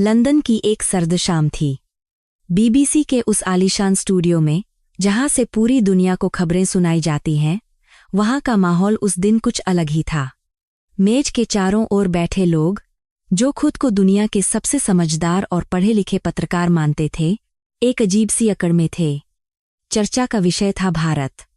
London की एक सर्द शाम थी। बीबीसी के उस आलीशान स्टूडियो में, जहां से पूरी दुनिया को खबरें सुनाई जाती हैं, वहां का माहौल उस दिन कुछ अलग ही था। मेज के चारों ओर बैठे लोग, जो खुद को दुनिया के सबसे समझदार और पढ़े लिखे पत्रकार मानते थे, एक अजीब सी अकड़ में थे। चर्चा का विषय था भारत।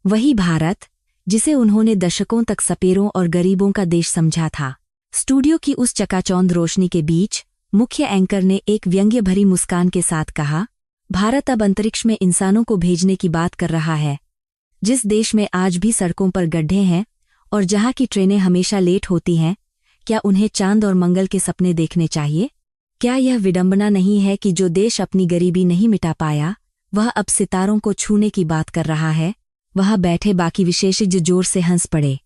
वही भारत जिसे उन्होंने दशकों तक सपेरों और गरीबों का देश समझा था। स्टूडियो की उस चकाचौंध रोशनी के बीच मुख्य एंकर ने एक व्यंग्य भरी मुस्कान के साथ कहा, भारत अब अंतरिक्ष में इंसानों को भेजने की बात कर रहा है। जिस देश में आज भी सड़कों पर गड्ढे हैं और जहां की ट्रेनें हमेशा लेट होती हैं, क्या उन्हें चांद और मंगल के सपने देखने चाहिए? क्या यह विडंबना नहीं है कि जो देश अपनी गरीबी नहीं मिटा पाया, वह अब सितारों को छूने की बात कर रहा है? वहां बैठे बाकी विशेषज्ञ जोर से हंस पड़े।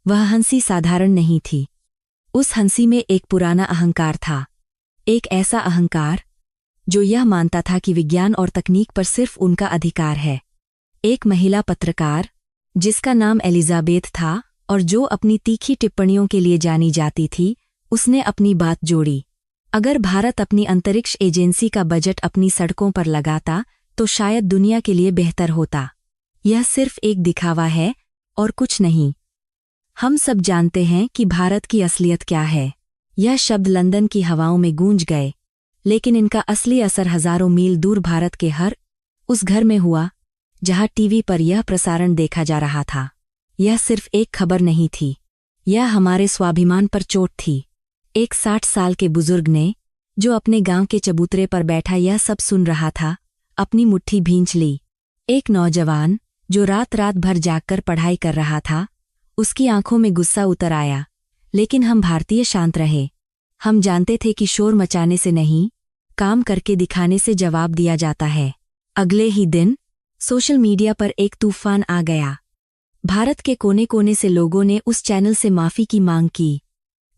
वह हंसी साधारण नहीं थी। उस हंसी में एक पुराना अहंकार था। एक ऐसा अहंकार जो यह मानता था कि विज्ञान और तकनीक पर सिर्फ उनका अधिकार है। एक महिला पत्रकार, जिसका नाम एलिजाबेथ था और जो अपनी तीखी टिप्पणियों के लिए जानी जाती थी, उसने अपनी बात जोड़ी। अगर भारत अपनी अंतरिक्ष एजेंसी का बजट अपनी सड़कों पर लगाता तो शायद दुनिया के लिए बेहतर होता। यह सिर्फ एक दिखावा है और कुछ नहीं। हम सब जानते हैं कि भारत की असलियत क्या है। यह शब्द लंदन की हवाओं में गूंज गए, लेकिन इनका असली असर हजारों मील दूर भारत के हर उस घर में हुआ जहां टीवी पर यह प्रसारण देखा जा रहा था। यह सिर्फ एक खबर नहीं थी, यह हमारे स्वाभिमान पर चोट थी। एक 60 साल के बुजुर्ग ने, जो अपने गांव के चबूतरे पर बैठा यह सब सुन रहा था, अपनी मुट्ठी भींच ली। एक नौजवान, जो रात रात भर जागकर पढ़ाई कर रहा था, उसकी आंखों में गुस्सा उतर आया। लेकिन हम भारतीय शांत रहे। हम जानते थे कि शोर मचाने से नहीं, काम करके दिखाने से जवाब दिया जाता है। अगले ही दिन सोशल मीडिया पर एक तूफान आ गया। भारत के कोने कोने से लोगों ने उस चैनल से माफी की मांग की।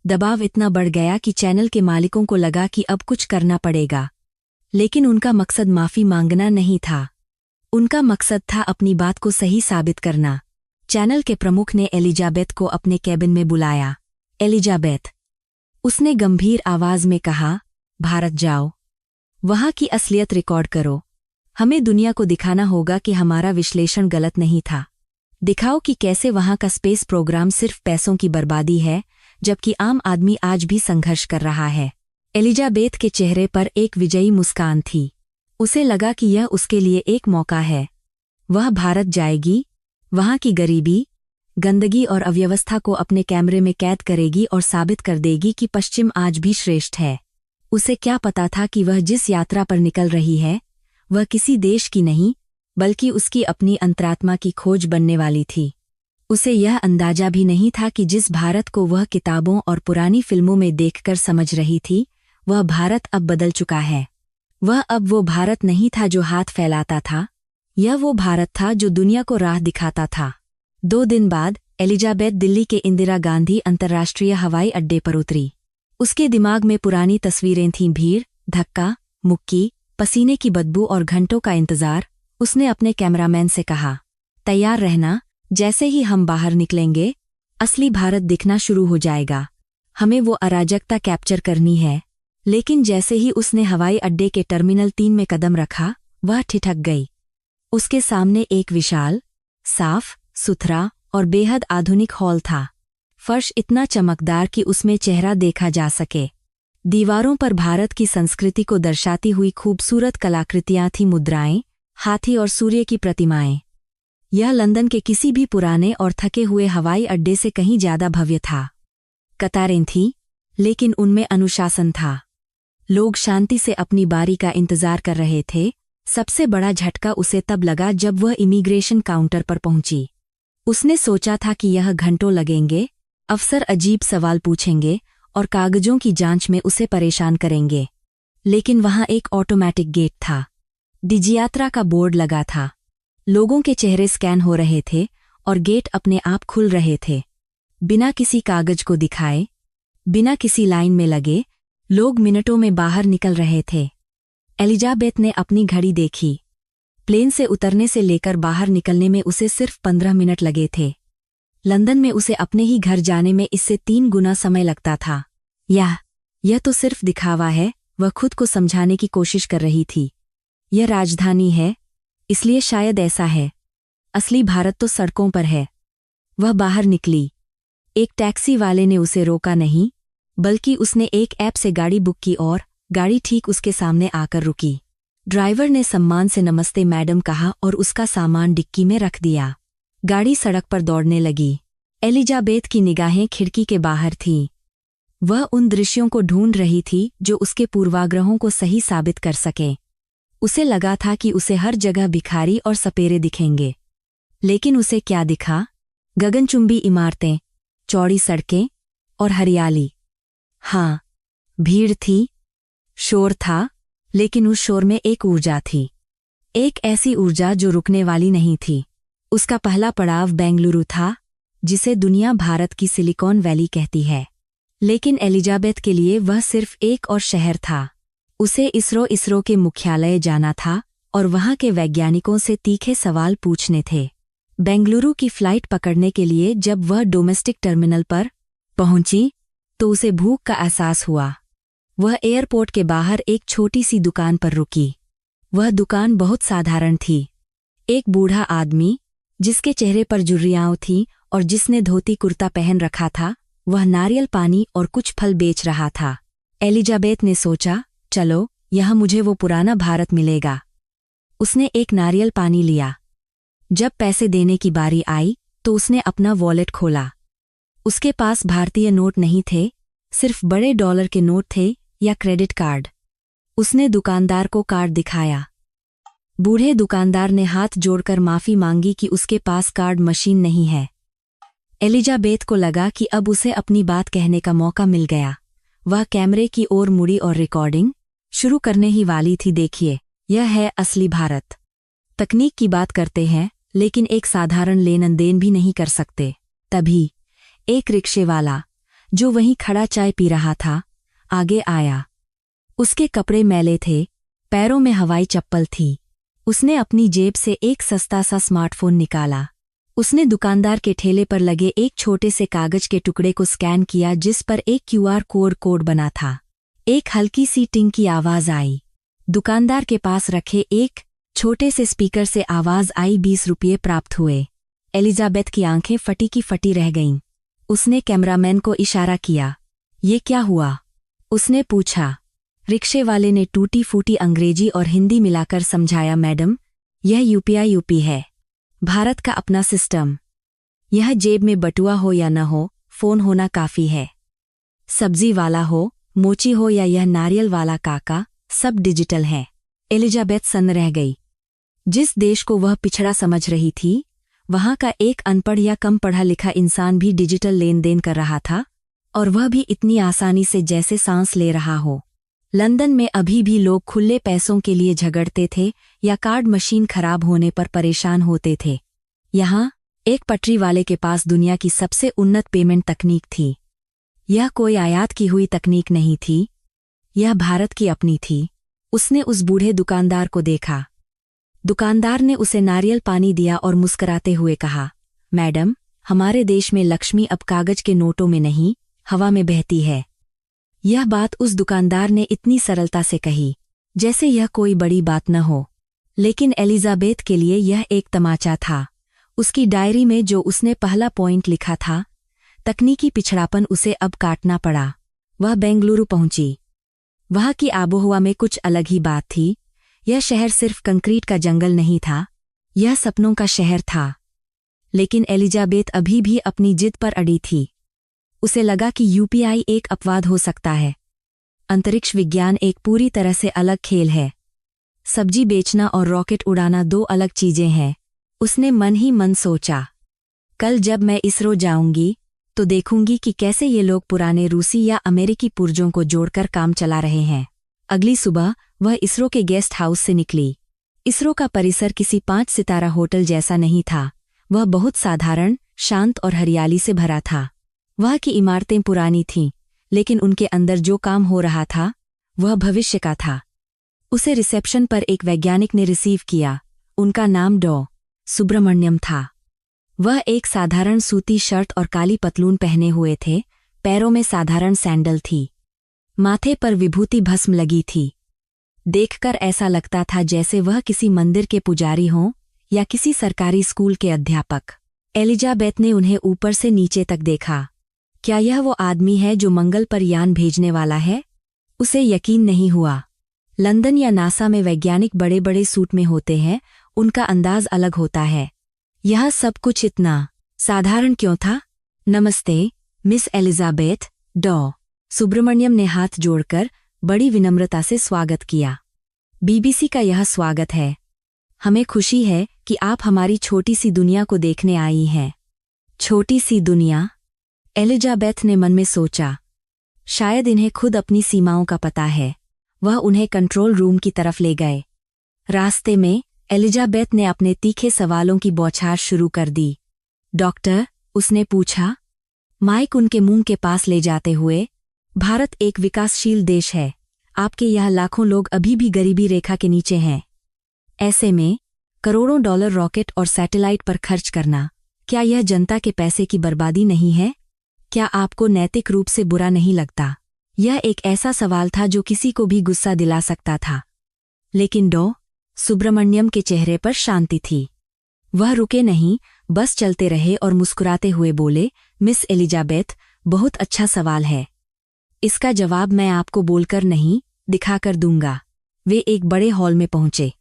दबाव इतना बढ़ गया कि चैनल के मालिकों को लगा कि अब कुछ करना पड़ेगा। लेकिन उनका मकसद माफी मांगना नहीं था। उनका मकसद था अपनी बात को सही साबित करना। चैनल के प्रमुख ने एलिजाबेथ को अपने कैबिन में बुलाया। एलिजाबेथ, उसने गंभीर आवाज में कहा, भारत जाओ। वहां की असलियत रिकॉर्ड करो। हमें दुनिया को दिखाना होगा कि हमारा विश्लेषण गलत नहीं था। दिखाओ कि कैसे वहां का स्पेस प्रोग्राम सिर्फ पैसों की बर्बादी है, जबकि आम आदमी आज भी संघर्ष कर रहा है। एलिजाबेथ के चेहरे पर एक विजयी मुस्कान थी। उसे लगा कि यह उसके लिए एक मौका है। वह भारत जाएगी, वहां की गरीबी, गंदगी और अव्यवस्था को अपने कैमरे में कैद करेगी और साबित कर देगी कि पश्चिम आज भी श्रेष्ठ है। उसे क्या पता था कि वह जिस यात्रा पर निकल रही है, वह किसी देश की नहीं, बल्कि उसकी अपनी अंतरात्मा की खोज बनने वाली थी। उसे यह अंदाजा भी नहीं था कि जिस भारत को वह किताबों और पुरानी फिल्मों में देखकर समझ रही थी, वह भारत अब बदल चुका है। वह अब वो भारत नहीं था जो हाथ फैलाता था, यह वो भारत था जो दुनिया को राह दिखाता था। 2 दिन बाद एलिजाबेथ दिल्ली के इंदिरा गांधी अंतर्राष्ट्रीय हवाई अड्डे पर उतरी। उसके दिमाग में पुरानी तस्वीरें थीं, भीड़, धक्का मुक्की, पसीने की बदबू और घंटों का इंतजार। उसने अपने कैमरामैन से कहा, तैयार रहना, जैसे ही हम बाहर निकलेंगे, असली भारत दिखना शुरू हो जाएगा। हमें वो अराजकता कैप्चर करनी है। लेकिन जैसे ही उसने हवाई अड्डे के टर्मिनल 3 में कदम रखा, वह ठिठक गई। उसके सामने एक विशाल, साफ सुथरा और बेहद आधुनिक हॉल था। फर्श इतना चमकदार कि उसमें चेहरा देखा जा सके। दीवारों पर भारत की संस्कृति को दर्शाती हुई खूबसूरत कलाकृतियां थीं, मुद्राएं, हाथी और सूर्य की प्रतिमाएं। यह लंदन के किसी भी पुराने और थके हुए हवाई अड्डे से कहीं ज्यादा भव्य था। कतारें थीं, लेकिन उनमें अनुशासन था। लोग शांति से अपनी बारी का इंतजार कर रहे थे। सबसे बड़ा झटका उसे तब लगा जब वह इमिग्रेशन काउंटर पर पहुंची। उसने सोचा था कि यह घंटों लगेंगे, अफसर अजीब सवाल पूछेंगे और कागजों की जांच में उसे परेशान करेंगे। लेकिन वहां एक ऑटोमेटिक गेट था। डिजियात्रा का बोर्ड लगा था। लोगों के चेहरे स्कैन हो रहे थे और गेट अपने आप खुल रहे थे। बिना किसी कागज को दिखाए, बिना किसी लाइन में लगे, लोग मिनटों में बाहर निकल रहे थे। एलिजाबेथ ने अपनी घड़ी देखी। प्लेन से उतरने से लेकर बाहर निकलने में उसे सिर्फ 15 मिनट लगे थे। लंदन में उसे अपने ही घर जाने में इससे 3 गुना समय लगता था। यह तो सिर्फ दिखावा है, वह खुद को समझाने की कोशिश कर रही थी। यह राजधानी है, इसलिए शायद ऐसा है। असली भारत तो सड़कों पर है। वह बाहर निकली। एक टैक्सी वाले ने उसे रोका नहीं, बल्कि उसने एक ऐप से गाड़ी बुक की और गाड़ी ठीक उसके सामने आकर रुकी। ड्राइवर ने सम्मान से नमस्ते मैडम कहा और उसका सामान डिक्की में रख दिया। गाड़ी सड़क पर दौड़ने लगी। एलिजाबेथ की निगाहें खिड़की के बाहर थीं। वह उन दृश्यों को ढूंढ रही थी जो उसके पूर्वाग्रहों को सही साबित कर सकें। उसे लगा था कि उसे हर जगह भिखारी और सपेरे दिखेंगे, लेकिन उसे क्या दिखा? गगनचुंबी इमारतें, चौड़ी सड़कें और हरियाली। हाँ, भीड़ थी, शोर था, लेकिन उस शोर में एक ऊर्जा थी। एक ऐसी ऊर्जा जो रुकने वाली नहीं थी। उसका पहला पड़ाव बेंगलुरु था, जिसे दुनिया भारत की सिलिकॉन वैली कहती है। लेकिन एलिजाबेथ के लिए वह सिर्फ एक और शहर था। उसे इसरो के मुख्यालय जाना था और वहां के वैज्ञानिकों से तीखे सवाल पूछने थे। बेंगलुरु की फ्लाइट पकड़ने के लिए जब वह डोमेस्टिक टर्मिनल पर पहुंची तो उसे भूख का एहसास हुआ। वह एयरपोर्ट के बाहर एक छोटी सी दुकान पर रुकी। वह दुकान बहुत साधारण थी। एक बूढ़ा आदमी, जिसके चेहरे पर झुर्रियां थीं और जिसने धोती कुर्ता पहन रखा था, वह नारियल पानी और कुछ फल बेच रहा था। एलिजाबेथ ने सोचा, चलो, यह मुझे वो पुराना भारत मिलेगा। उसने एक नारियल पानी लिया। जब पैसे देने की बारी आई तो उसने अपना वॉलेट खोला। उसके पास भारतीय नोट नहीं थे, सिर्फ बड़े डॉलर के नोट थे या क्रेडिट कार्ड। उसने दुकानदार को कार्ड दिखाया। बूढ़े दुकानदार ने हाथ जोड़कर माफी मांगी कि उसके पास कार्ड मशीन नहीं है। एलिजाबेथ को लगा कि अब उसे अपनी बात कहने का मौका मिल गया। वह कैमरे की ओर मुड़ी और रिकॉर्डिंग शुरू करने ही वाली थी। देखिए, यह है असली भारत। तकनीक की बात करते हैं, लेकिन एक साधारण लेन देन भी नहीं कर सकते। तभी एक रिक्शे वाला, जो वहीं खड़ा चाय पी रहा था, आगे आया। उसके कपड़े मैले थे, पैरों में हवाई चप्पल थी। उसने अपनी जेब से एक सस्ता सा स्मार्टफोन निकाला। उसने दुकानदार के ठेले पर लगे एक छोटे से कागज के टुकड़े को स्कैन किया, जिस पर एक क्यूआर कोड बना था। एक हल्की सी टिंग की आवाज आई। दुकानदार के पास रखे एक छोटे से स्पीकर से आवाज आई, 20 रुपये प्राप्त हुए। एलिजाबेथ की आंखें फटी की फटी रह गईं। उसने कैमरामैन को इशारा किया। ये क्या हुआ? उसने पूछा। रिक्शे वाले ने टूटी फूटी अंग्रेजी और हिंदी मिलाकर समझाया, मैडम, यह यूपी है, भारत का अपना सिस्टम। यह जेब में बटुआ हो या न हो, फोन होना काफी है। सब्जी वाला हो, मोची हो या यह नारियल वाला काका, सब डिजिटल है। एलिजाबेथ सन्न रह गई। जिस देश को वह पिछड़ा समझ रही थी, वहां का एक अनपढ़ या कम पढ़ा लिखा इंसान भी डिजिटल लेन देन कर रहा था, और वह भी इतनी आसानी से जैसे सांस ले रहा हो। लंदन में अभी भी लोग खुले पैसों के लिए झगड़ते थे या कार्ड मशीन खराब होने पर परेशान होते थे। यहाँ एक पटरी वाले के पास दुनिया की सबसे उन्नत पेमेंट तकनीक थी। यह कोई आयात की हुई तकनीक नहीं थी, यह भारत की अपनी थी। उसने उस बूढ़े दुकानदार को देखा। दुकानदार ने उसे नारियल पानी दिया और मुस्कराते हुए कहा, मैडम, हमारे देश में लक्ष्मी अब कागज के नोटों में नहीं, हवा में बहती है। यह बात उस दुकानदार ने इतनी सरलता से कही, जैसे यह कोई बड़ी बात न हो। लेकिन एलिजाबेथ के लिए यह एक तमाचा था। उसकी डायरी में जो उसने पहला पॉइंट लिखा था, तकनीकी पिछड़ापन, उसे अब काटना पड़ा। वह बेंगलुरु पहुंची। वहाँ की आबोहवा में कुछ अलग ही बात थी। यह शहर सिर्फ कंक्रीट का जंगल नहीं था, यह सपनों का शहर था। लेकिन एलिजाबेथ अभी भी अपनी जिद पर अड़ी थी। उसे लगा कि यूपीआई एक अपवाद हो सकता है। अंतरिक्ष विज्ञान एक पूरी तरह से अलग खेल है। सब्जी बेचना और रॉकेट उड़ाना दो अलग चीजें हैं। उसने मन ही मन सोचा, कल जब मैं इसरो जाऊंगी तो देखूंगी कि कैसे ये लोग पुराने रूसी या अमेरिकी पुर्जों को जोड़कर काम चला रहे हैं। अगली सुबह वह इसरो के गेस्ट हाउस से निकली। इसरो का परिसर किसी 5 सितारा होटल जैसा नहीं था। वह बहुत साधारण, शांत और हरियाली से भरा था। वह की इमारतें पुरानी थीं, लेकिन उनके अंदर जो काम हो रहा था वह भविष्य का था। उसे रिसेप्शन पर एक वैज्ञानिक ने रिसीव किया। उनका नाम डॉ. सुब्रमण्यम था। वह एक साधारण सूती शर्ट और काली पतलून पहने हुए थे, पैरों में साधारण सैंडल थी। माथे पर विभूति भस्म लगी थी। देखकर ऐसा लगता था जैसे वह किसी मंदिर के पुजारी हों या किसी सरकारी स्कूल के अध्यापक। एलिजाबेथ ने उन्हें ऊपर से नीचे तक देखा। क्या यह वो आदमी है जो मंगल पर यान भेजने वाला है? उसे यकीन नहीं हुआ। लंदन या नासा में वैज्ञानिक बड़े बड़े सूट में होते हैं, उनका अंदाज अलग होता है। यह सब कुछ इतना साधारण क्यों था? नमस्ते मिस एलिजाबेथ, डॉ. सुब्रमण्यम ने हाथ जोड़कर बड़ी विनम्रता से स्वागत किया। बीबीसी का यह स्वागत है। हमें खुशी है कि आप हमारी छोटी सी दुनिया को देखने आई हैं। छोटी सी दुनिया? एलिजाबेथ ने मन में सोचा। शायद इन्हें खुद अपनी सीमाओं का पता है। वह उन्हें कंट्रोल रूम की तरफ ले गए। रास्ते में एलिजाबेथ ने अपने तीखे सवालों की बौछार शुरू कर दी। डॉक्टर, उसने पूछा, माइक उनके मुंह के पास ले जाते हुए, भारत एक विकासशील देश है। आपके यहाँ लाखों लोग अभी भी गरीबी रेखा के नीचे हैं। ऐसे में करोड़ों डॉलर रॉकेट और सैटेलाइट पर खर्च करना, क्या यह जनता के पैसे की बर्बादी नहीं है? क्या आपको नैतिक रूप से बुरा नहीं लगता? यह एक ऐसा सवाल था जो किसी को भी गुस्सा दिला सकता था। लेकिन डॉ. सुब्रमण्यम के चेहरे पर शांति थी। वह रुके नहीं, बस चलते रहे और मुस्कुराते हुए बोले, मिस एलिजाबेथ, बहुत अच्छा सवाल है। इसका जवाब मैं आपको बोलकर नहीं, दिखाकर दूंगा। वे एक बड़े हॉल में पहुंचे।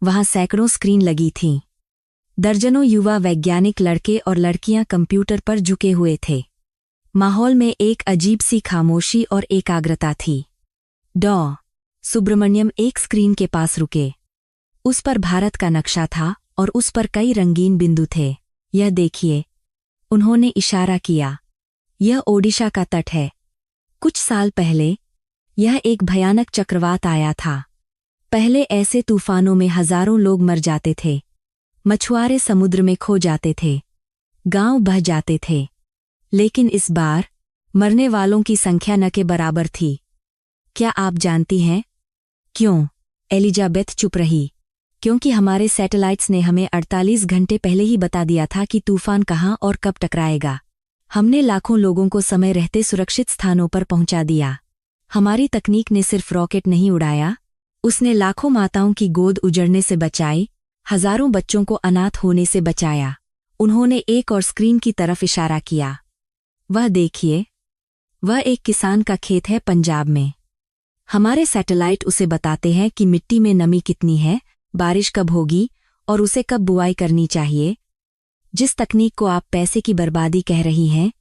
वहां सैकड़ों स्क्रीन लगी थीं। दर्जनों युवा वैज्ञानिक लड़के और लड़कियां कंप्यूटर पर झुके हुए थे। माहौल में एक अजीब सी खामोशी और एकाग्रता थी। डॉ. सुब्रमण्यम एक स्क्रीन के पास रुके। उस पर भारत का नक्शा था और उस पर कई रंगीन बिंदु थे। यह देखिए, उन्होंने इशारा किया। यह ओडिशा का तट है। कुछ साल पहले यह एक भयानक चक्रवात आया था। पहले ऐसे तूफानों में हजारों लोग मर जाते थे। मछुआरे समुद्र में खो जाते थे। गांव बह जाते थे। लेकिन इस बार मरने वालों की संख्या न के बराबर थी। क्या आप जानती हैं क्यों? एलिजाबेथ चुप रही। क्योंकि हमारे सैटेलाइट्स ने हमें 48 घंटे पहले ही बता दिया था कि तूफान कहाँ और कब टकराएगा। हमने लाखों लोगों को समय रहते सुरक्षित स्थानों पर पहुंचा दिया। हमारी तकनीक ने सिर्फ रॉकेट नहीं उड़ाया, उसने लाखों माताओं की गोद उजड़ने से बचाई, हजारों बच्चों को अनाथ होने से बचाया। उन्होंने एक और स्क्रीन की तरफ इशारा किया। वह देखिए, वह एक किसान का खेत है पंजाब में। हमारे सैटेलाइट उसे बताते हैं कि मिट्टी में नमी कितनी है, बारिश कब होगी और उसे कब बुआई करनी चाहिए। जिस तकनीक को आप पैसे की बर्बादी कह रही हैं,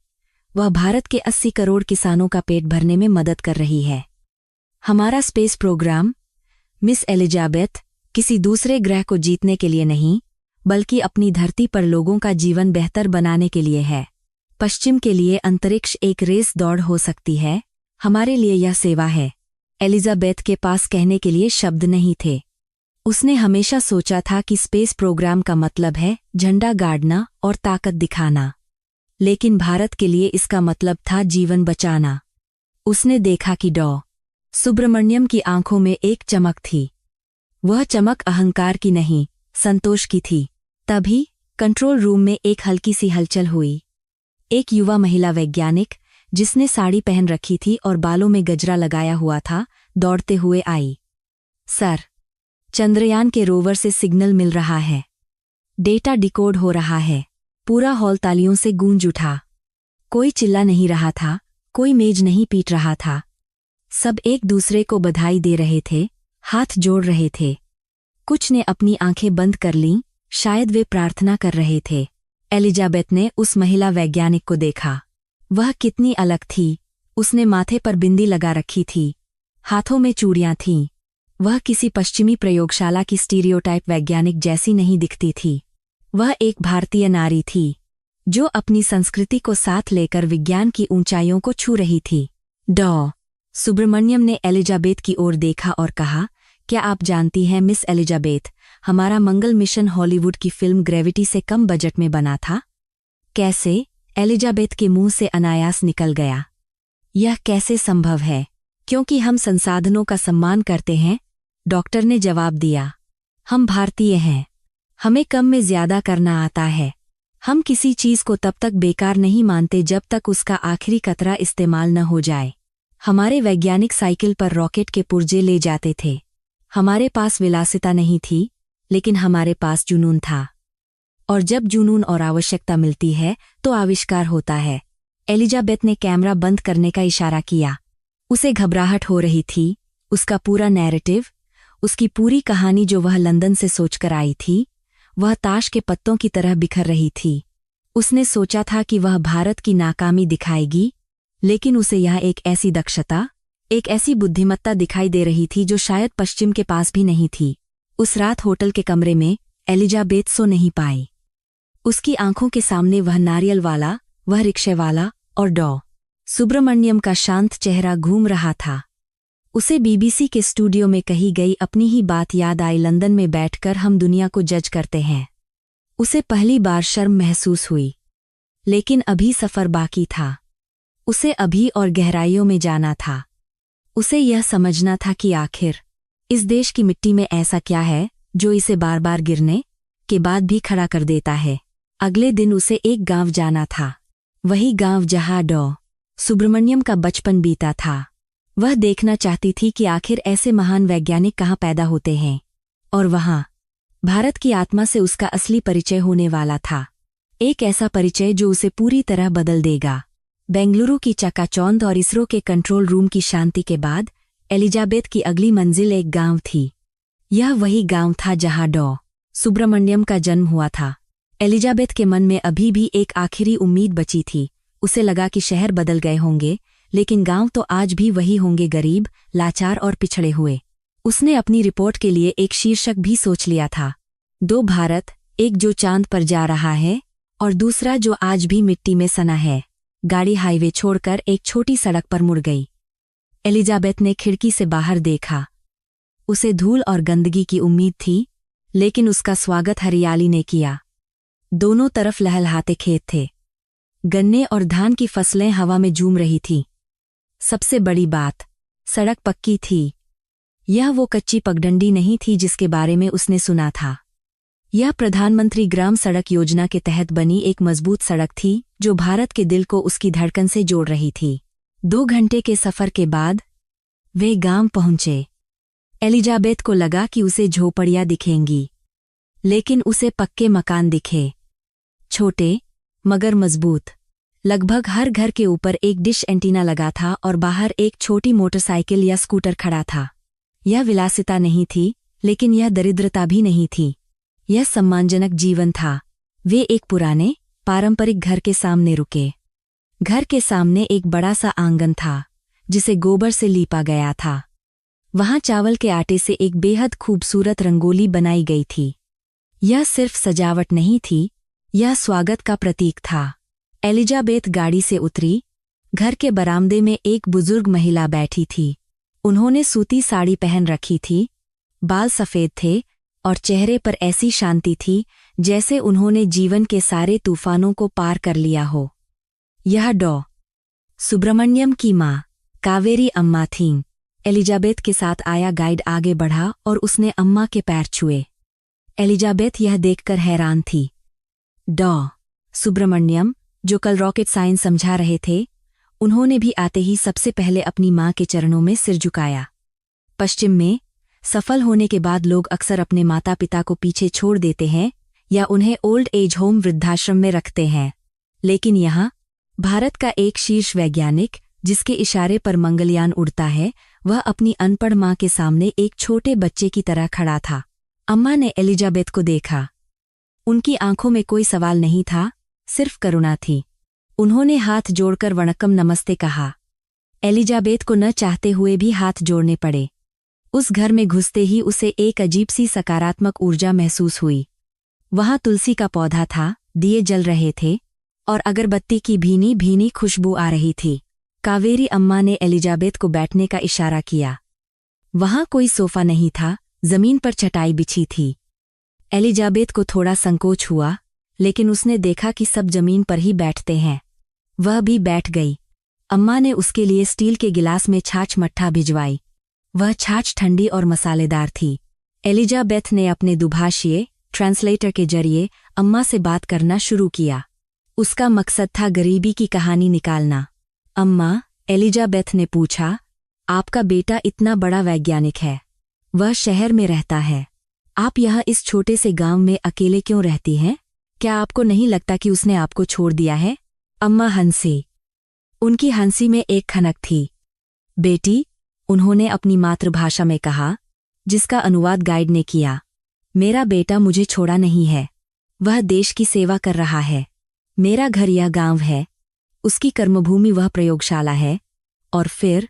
वह भारत के 80 करोड़ किसानों का पेट भरने में मदद कर रही है। हमारा स्पेस प्रोग्राम, मिस एलिजाबेथ, किसी दूसरे ग्रह को जीतने के लिए नहीं, बल्कि अपनी धरती पर लोगों का जीवन बेहतर बनाने के लिए है। पश्चिम के लिए अंतरिक्ष एक रेस दौड़ हो सकती है, हमारे लिए यह सेवा है। एलिजाबेथ के पास कहने के लिए शब्द नहीं थे। उसने हमेशा सोचा था कि स्पेस प्रोग्राम का मतलब है झंडा गाड़ना और ताकत दिखाना, लेकिन भारत के लिए इसका मतलब था जीवन बचाना। उसने देखा कि डॉ. सुब्रमण्यम की आंखों में एक चमक थी। वह चमक अहंकार की नहीं, संतोष की थी। तभी कंट्रोल रूम में एक हल्की सी हलचल हुई। एक युवा महिला वैज्ञानिक, जिसने साड़ी पहन रखी थी और बालों में गजरा लगाया हुआ था, दौड़ते हुए आई। सर, चंद्रयान के रोवर से सिग्नल मिल रहा है। डेटा डिकोड हो रहा है। पूरा हॉल तालियों से गूंज उठा। कोई चिल्ला नहीं रहा था, कोई मेज नहीं पीट रहा था। सब एक दूसरे को बधाई दे रहे थे, हाथ जोड़ रहे थे। कुछ ने अपनी आंखें बंद कर लीं, शायद वे प्रार्थना कर रहे थे। एलिजाबेथ ने उस महिला वैज्ञानिक को देखा। वह कितनी अलग थी। उसने माथे पर बिंदी लगा रखी थी, हाथों में चूड़ियां थीं। वह किसी पश्चिमी प्रयोगशाला की स्टीरियोटाइप वैज्ञानिक जैसी नहीं दिखती थी। वह एक भारतीय नारी थी, जो अपनी संस्कृति को साथ लेकर विज्ञान की ऊंचाइयों को छू रही थी। डॉ. सुब्रमण्यम ने एलिजाबेथ की ओर देखा और कहा, क्या आप जानती हैं मिस एलिजाबेथ, हमारा मंगल मिशन हॉलीवुड की फिल्म ग्रेविटी से कम बजट में बना था। कैसे? एलिजाबेथ के मुंह से अनायास निकल गया। यह कैसे संभव है? क्योंकि हम संसाधनों का सम्मान करते हैं, डॉक्टर ने जवाब दिया। हम भारतीय हैं। हमें कम में ज्यादा करना आता है। हम किसी चीज को तब तक बेकार नहीं मानते जब तक उसका आखिरी कतरा इस्तेमाल न हो जाए। हमारे वैज्ञानिक साइकिल पर रॉकेट के पुर्जे ले जाते थे। हमारे पास विलासिता नहीं थी, लेकिन हमारे पास जुनून था। और जब जुनून और आवश्यकता मिलती है तो आविष्कार होता है। एलिजाबेथ ने कैमरा बंद करने का इशारा किया। उसे घबराहट हो रही थी। उसका पूरा नैरेटिव, उसकी पूरी कहानी जो वह लंदन से सोचकर आई थी, वह ताश के पत्तों की तरह बिखर रही थी। उसने सोचा था कि वह भारत की नाकामी दिखाएगी, लेकिन उसे यहाँ एक ऐसी दक्षता, एक ऐसी बुद्धिमत्ता दिखाई दे रही थी जो शायद पश्चिम के पास भी नहीं थी। उस रात होटल के कमरे में एलिजाबेथ सो नहीं पाई। उसकी आंखों के सामने वह नारियल वाला, वह रिक्शेवाला और डॉ. सुब्रमण्यम का शांत चेहरा घूम रहा था। उसे बीबीसी के स्टूडियो में कही गई अपनी ही बात याद आई, लंदन में बैठकर हम दुनिया को जज करते हैं। उसे पहली बार शर्म महसूस हुई, लेकिन अभी सफ़र बाकी था। उसे अभी और गहराइयों में जाना था। उसे यह समझना था कि आखिर इस देश की मिट्टी में ऐसा क्या है जो इसे बार बार गिरने के बाद भी खड़ा कर देता है। अगले दिन उसे एक गांव जाना था, वही गांव जहां डॉ. सुब्रमण्यम का बचपन बीता था। वह देखना चाहती थी कि आखिर ऐसे महान वैज्ञानिक कहाँ पैदा होते हैं, और वहां भारत की आत्मा से उसका असली परिचय होने वाला था। एक ऐसा परिचय जो उसे पूरी तरह बदल देगा। बेंगलुरु की चकाचौंध और इसरो के कंट्रोल रूम की शांति के बाद एलिजाबेथ की अगली मंजिल एक गांव थी। यह वही गांव था जहां डॉ. सुब्रमण्यम का जन्म हुआ था। एलिजाबेथ के मन में अभी भी एक आखिरी उम्मीद बची थी। उसे लगा कि शहर बदल गए होंगे, लेकिन गांव तो आज भी वही होंगे, गरीब, लाचार और पिछड़े हुए। उसने अपनी रिपोर्ट के लिए एक शीर्षक भी सोच लिया था, 2 भारत, एक जो चांद पर जा रहा है और दूसरा जो आज भी मिट्टी में सना है। गाड़ी हाईवे छोड़कर एक छोटी सड़क पर मुड़ गई। एलिजाबेथ ने खिड़की से बाहर देखा। उसे धूल और गंदगी की उम्मीद थी, लेकिन उसका स्वागत हरियाली ने किया। दोनों तरफ लहलहाते खेत थे। गन्ने और धान की फसलें हवा में झूम रही थीं। सबसे बड़ी बात, सड़क पक्की थी। यह वो कच्ची पगडंडी नहीं थी जिसके बारे में उसने सुना था। यह प्रधानमंत्री ग्राम सड़क योजना के तहत बनी एक मजबूत सड़क थी जो भारत के दिल को उसकी धड़कन से जोड़ रही थी। 2 घंटे के सफर के बाद वे गांव पहुंचे। एलिजाबेथ को लगा कि उसे झोपड़ियां दिखेंगी, लेकिन उसे पक्के मकान दिखे, छोटे मगर मजबूत। लगभग हर घर के ऊपर एक डिश एंटीना लगा था और बाहर एक छोटी मोटरसाइकिल या स्कूटर खड़ा था। यह विलासिता नहीं थी, लेकिन यह दरिद्रता भी नहीं थी। यह सम्मानजनक जीवन था। वे एक पुराने, पारंपरिक घर के सामने रुके। घर के सामने एक बड़ा सा आंगन था, जिसे गोबर से लीपा गया था। वहां चावल के आटे से एक बेहद खूबसूरत रंगोली बनाई गई थी। यह सिर्फ सजावट नहीं थी, यह स्वागत का प्रतीक था। एलिजाबेथ गाड़ी से उतरी। घर के बरामदे में एक बुजुर्ग महिला बैठी थी। उन्होंने सूती साड़ी पहन रखी थी, बाल सफ़ेद थे और चेहरे पर ऐसी शांति थी जैसे उन्होंने जीवन के सारे तूफानों को पार कर लिया हो। यह डॉ. सुब्रमण्यम की माँ कावेरी अम्मा थीं। एलिजाबेथ के साथ आया गाइड आगे बढ़ा और उसने अम्मा के पैर छुए। एलिजाबेथ यह देखकर हैरान थी। डॉ. सुब्रमण्यम, जो कल रॉकेट साइंस समझा रहे थे, उन्होंने भी आते ही सबसे पहले अपनी माँ के चरणों में सिर झुकाया। पश्चिम में सफल होने के बाद लोग अक्सर अपने माता पिता को पीछे छोड़ देते हैं या उन्हें ओल्ड एज होम वृद्धाश्रम में रखते हैं, लेकिन यहाँ भारत का एक शीर्ष वैज्ञानिक, जिसके इशारे पर मंगलयान उड़ता है, वह अपनी अनपढ़ माँ के सामने एक छोटे बच्चे की तरह खड़ा था। अम्मा ने एलिजाबेथ को देखा। उनकी आंखों में कोई सवाल नहीं था, सिर्फ करुणा थी। उन्होंने हाथ जोड़कर वणक्कम नमस्ते कहा। एलिजाबेथ को न चाहते हुए भी हाथ जोड़ने पड़े। उस घर में घुसते ही उसे एक अजीब सी सकारात्मक ऊर्जा महसूस हुई। वहां तुलसी का पौधा था, दिए जल रहे थे और अगरबत्ती की भीनी भीनी खुशबू आ रही थी। कावेरी अम्मा ने एलिजाबेथ को बैठने का इशारा किया। वहां कोई सोफा नहीं था, जमीन पर चटाई बिछी थी। एलिजाबेथ को थोड़ा संकोच हुआ, लेकिन उसने देखा कि सब जमीन पर ही बैठते हैं। वह भी बैठ गई। अम्मा ने उसके लिए स्टील के गिलास में छाछ मट्ठा भिजवाई। वह छाछ ठंडी और मसालेदार थी। एलिजाबेथ ने अपने दुभाषिए ट्रांसलेटर के जरिए अम्मा से बात करना शुरू किया। उसका मकसद था गरीबी की कहानी निकालना। अम्मा, एलिजाबेथ ने पूछा, आपका बेटा इतना बड़ा वैज्ञानिक है, वह शहर में रहता है, आप यहाँ इस छोटे से गांव में अकेले क्यों रहती हैं? क्या आपको नहीं लगता कि उसने आपको छोड़ दिया है? अम्मा हंसी। उनकी हंसी में एक खनक थी। बेटी, उन्होंने अपनी मातृभाषा में कहा, जिसका अनुवाद गाइड ने किया, मेरा बेटा मुझे छोड़ा नहीं है, वह देश की सेवा कर रहा है। मेरा घर यह गांव है, उसकी कर्मभूमि वह प्रयोगशाला है, और फिर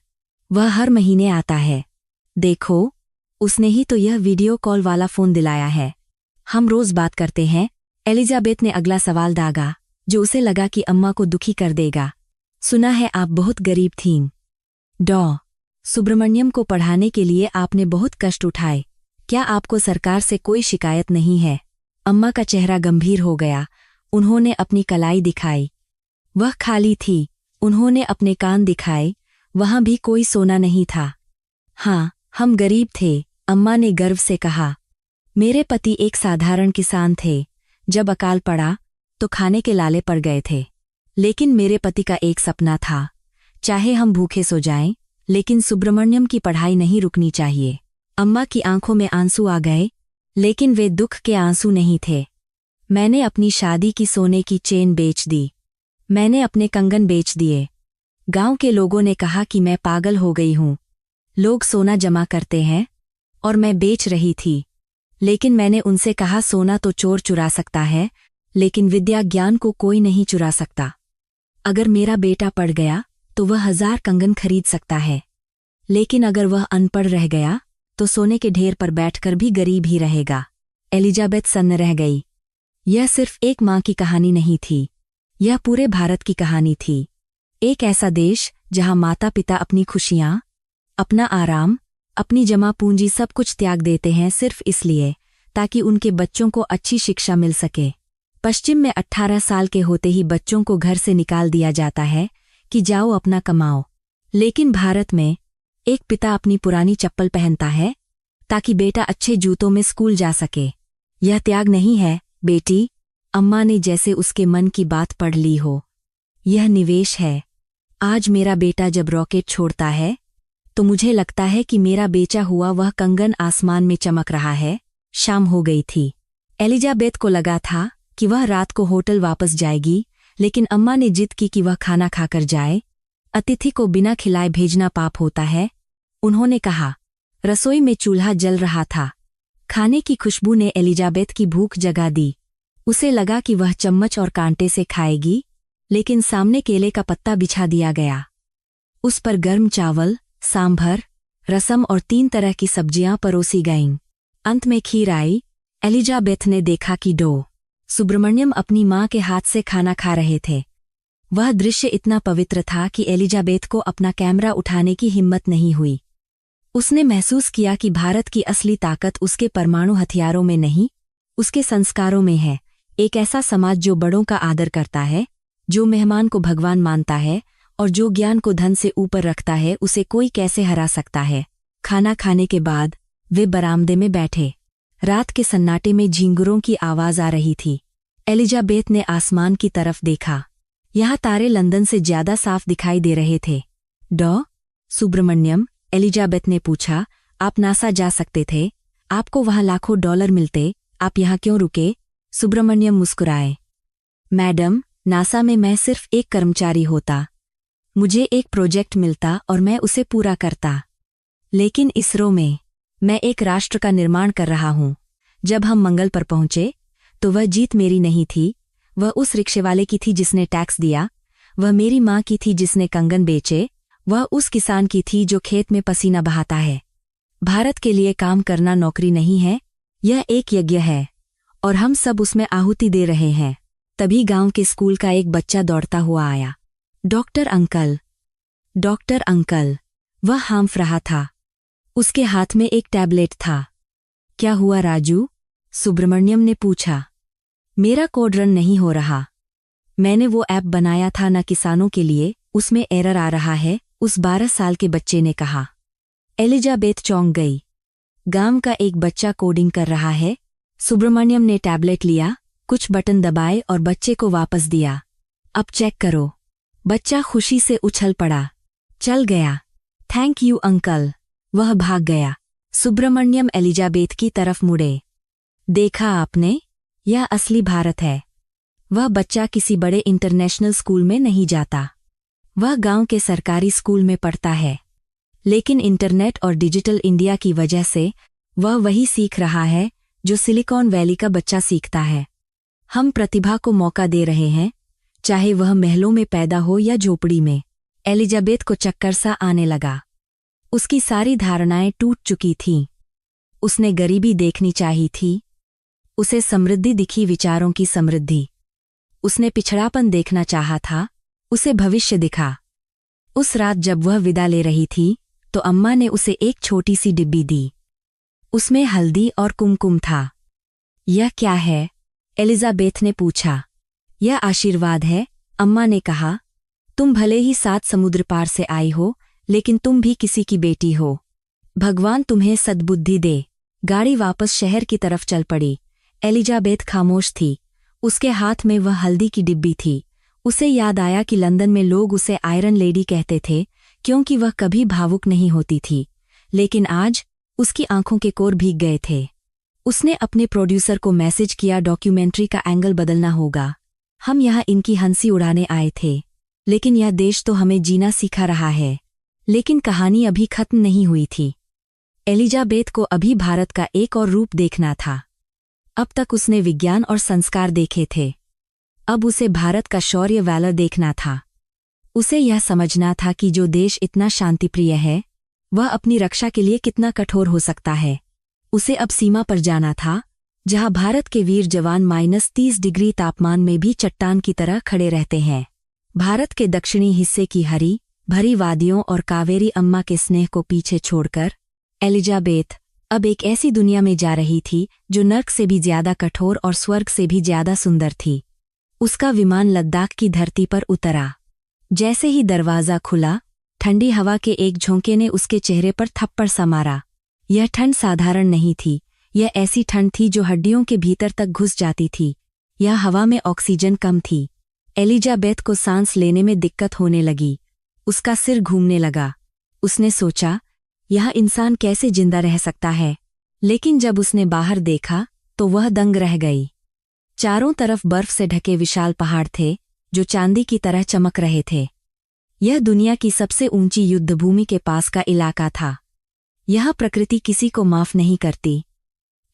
वह हर महीने आता है। देखो, उसने ही तो यह वीडियो कॉल वाला फोन दिलाया है। हम रोज बात करते हैं। एलिजाबेथ ने अगला सवाल दागा, जो उसे लगा कि अम्मा को दुखी कर देगा। सुना है आप बहुत गरीब थीं। डॉ. सुब्रमण्यम को पढ़ाने के लिए आपने बहुत कष्ट उठाए। क्या आपको सरकार से कोई शिकायत नहीं है? अम्मा का चेहरा गंभीर हो गया। उन्होंने अपनी कलाई दिखाई। वह खाली थी। उन्होंने अपने कान दिखाए। वहां भी कोई सोना नहीं था। हाँ, हम गरीब थे, अम्मा ने गर्व से कहा। मेरे पति एक साधारण किसान थे। जब अकाल पड़ा तो खाने के लाले पड़ गए थे। लेकिन मेरे पति का एक सपना था, चाहे हम भूखे सो जाएं, लेकिन सुब्रमण्यम की पढ़ाई नहीं रुकनी चाहिए। अम्मा की आंखों में आंसू आ गए, लेकिन वे दुख के आंसू नहीं थे। मैंने अपनी शादी की सोने की चेन बेच दी। मैंने अपने कंगन बेच दिए। गांव के लोगों ने कहा कि मैं पागल हो गई हूं। लोग सोना जमा करते हैं और मैं बेच रही थी। लेकिन मैंने उनसे कहा, सोना तो चोर चुरा सकता है, लेकिन विद्या ज्ञान को कोई नहीं चुरा सकता। अगर मेरा बेटा पढ़ गया तो वह 1000 कंगन खरीद सकता है, लेकिन अगर वह अनपढ़ रह गया तो सोने के ढेर पर बैठकर भी गरीब ही रहेगा। एलिजाबेथ सन्न रह गई। यह सिर्फ एक माँ की कहानी नहीं थी, यह पूरे भारत की कहानी थी। एक ऐसा देश जहां माता पिता अपनी खुशियां, अपना आराम, अपनी जमा पूंजी सब कुछ त्याग देते हैं सिर्फ इसलिए ताकि उनके बच्चों को अच्छी शिक्षा मिल सके। पश्चिम में 18 साल के होते ही बच्चों को घर से निकाल दिया जाता है कि जाओ अपना कमाओ। लेकिन भारत में एक पिता अपनी पुरानी चप्पल पहनता है ताकि बेटा अच्छे जूतों में स्कूल जा सके। यह त्याग नहीं है बेटी, अम्मा ने जैसे उसके मन की बात पढ़ ली हो। यह निवेश है। आज मेरा बेटा जब रॉकेट छोड़ता है तो मुझे लगता है कि मेरा बेचा हुआ वह कंगन आसमान में चमक रहा है। शाम हो गई थी। एलिजाबेथ को लगा था कि वह रात को होटल वापस जाएगी, लेकिन अम्मा ने जिद की कि वह खाना खाकर जाए। अतिथि को बिना खिलाए भेजना पाप होता है, उन्होंने कहा। रसोई में चूल्हा जल रहा था। खाने की खुशबू ने एलिजाबेथ की भूख जगा दी। उसे लगा कि वह चम्मच और कांटे से खाएगी, लेकिन सामने केले का पत्ता बिछा दिया गया। उस पर गर्म चावल, सांभर, रसम और 3 तरह की सब्जियां परोसी गईं। अंत में खीर आई। एलिजाबेथ ने देखा कि डॉ. सुब्रमण्यम अपनी मां के हाथ से खाना खा रहे थे। वह दृश्य इतना पवित्र था कि एलिजाबेथ को अपना कैमरा उठाने की हिम्मत नहीं हुई। उसने महसूस किया कि भारत की असली ताकत उसके परमाणु हथियारों में नहीं, उसके संस्कारों में है। एक ऐसा समाज जो बड़ों का आदर करता है, जो मेहमान को भगवान मानता है और जो ज्ञान को धन से ऊपर रखता है, उसे कोई कैसे हरा सकता है। खाना खाने के बाद वे बरामदे में बैठे। रात के सन्नाटे में झींगुरों की आवाज आ रही थी। एलिजाबेथ ने आसमान की तरफ देखा। यहाँ तारे लंदन से ज्यादा साफ दिखाई दे रहे थे। डॉ. सुब्रमण्यम, एलिजाबेथ ने पूछा, आप नासा जा सकते थे, आपको वहां लाखों डॉलर मिलते, आप यहाँ क्यों रुके? सुब्रमण्यम मुस्कुराए। मैडम, नासा में मैं सिर्फ एक कर्मचारी होता। मुझे एक प्रोजेक्ट मिलता और मैं उसे पूरा करता। लेकिन इसरो में मैं एक राष्ट्र का निर्माण कर रहा हूं। जब हम मंगल पर पहुंचे तो वह जीत मेरी नहीं थी, वह उस रिक्शेवाले की थी जिसने टैक्स दिया, वह मेरी माँ की थी जिसने कंगन बेचे, वह उस किसान की थी जो खेत में पसीना बहाता है। भारत के लिए काम करना नौकरी नहीं है, यह एक यज्ञ है और हम सब उसमें आहुति दे रहे हैं। तभी गांव के स्कूल का एक बच्चा दौड़ता हुआ आया। Doctor uncle, doctor uncle. वह हाँफ रहा था। उसके हाथ में एक टैबलेट था। क्या हुआ राजू? सुब्रमण्यम ने पूछा। मेरा कोड रन नहीं हो रहा। मैंने वो ऐप बनाया था ना किसानों के लिए, उसमें एरर आ रहा है, उस 12 साल के बच्चे ने कहा। एलिजाबेथ चौंक गई। गांव का एक बच्चा कोडिंग कर रहा है। सुब्रमण्यम ने टैबलेट लिया, कुछ बटन दबाए और बच्चे को वापस दिया। अब चेक करो। बच्चा खुशी से उछल पड़ा। चल गया। Thank you uncle. वह भाग गया। सुब्रमण्यम एलिजाबेथ की तरफ मुड़े। देखा आपने, यह असली भारत है। वह बच्चा किसी बड़े इंटरनेशनल स्कूल में नहीं जाता। वह गांव के सरकारी स्कूल में पढ़ता है। लेकिन इंटरनेट और डिजिटल इंडिया की वजह से वह वही सीख रहा है जो सिलिकॉन वैली का बच्चा सीखता है। हम प्रतिभा को मौका दे रहे हैं, चाहे वह महलों में पैदा हो या झोपड़ी में। एलिजाबेथ को चक्कर सा आने लगा। उसकी सारी धारणाएं टूट चुकी थीं। उसने गरीबी देखनी चाहिए थी। उसे समृद्धि दिखी, विचारों की समृद्धि। उसने पिछड़ापन देखना चाहा था, उसे भविष्य दिखा। उस रात जब वह विदा ले रही थी तो अम्मा ने उसे एक छोटी सी डिब्बी दी। उसमें हल्दी और कुमकुम था। यह क्या है? एलिजाबेथ ने पूछा। यह आशीर्वाद है, अम्मा ने कहा। तुम भले ही 7 समुद्र पार से आई हो, लेकिन तुम भी किसी की बेटी हो। भगवान तुम्हें सद्बुद्धि दे। गाड़ी वापस शहर की तरफ चल पड़ी। एलिजाबेथ खामोश थी। उसके हाथ में वह हल्दी की डिब्बी थी। उसे याद आया कि लंदन में लोग उसे आयरन लेडी कहते थे, क्योंकि वह कभी भावुक नहीं होती थी। लेकिन आज उसकी आंखों के कोर भीग गए थे। उसने अपने प्रोड्यूसर को मैसेज किया, डॉक्यूमेंट्री का एंगल बदलना होगा। हम यहाँ इनकी हंसी उड़ाने आए थे, लेकिन यह देश तो हमें जीना सिखा रहा है। लेकिन कहानी अभी खत्म नहीं हुई थी। एलिजाबेथ को अभी भारत का एक और रूप देखना था। अब तक उसने विज्ञान और संस्कार देखे थे। अब उसे भारत का शौर्य वैलर देखना था। उसे यह समझना था कि जो देश इतना शांतिप्रिय है, वह अपनी रक्षा के लिए कितना कठोर हो सकता है। उसे अब सीमा पर जाना था, जहां भारत के वीर जवान -30 डिग्री तापमान में भी चट्टान की तरह खड़े रहते हैं। भारत के दक्षिणी हिस्से की हरी भरी वादियों और कावेरी अम्मा के स्नेह को पीछे छोड़कर एलिजाबेथ अब एक ऐसी दुनिया में जा रही थी जो नर्क से भी ज्यादा कठोर और स्वर्ग से भी ज्यादा सुंदर थी। उसका विमान लद्दाख की धरती पर उतरा। जैसे ही दरवाजा खुला, ठंडी हवा के एक झोंके ने उसके चेहरे पर थप्पड़ सा मारा। यह ठंड साधारण नहीं थी। यह ऐसी ठंड थी जो हड्डियों के भीतर तक घुस जाती थी। यह हवा में ऑक्सीजन कम थी। एलिजाबेथ को सांस लेने में दिक्कत होने लगी। उसका सिर घूमने लगा। उसने सोचा, यह इंसान कैसे जिंदा रह सकता है? लेकिन जब उसने बाहर देखा तो वह दंग रह गई। चारों तरफ बर्फ से ढके विशाल पहाड़ थे जो चांदी की तरह चमक रहे थे। यह दुनिया की सबसे ऊंची युद्धभूमि के पास का इलाका था। यह प्रकृति किसी को माफ नहीं करती।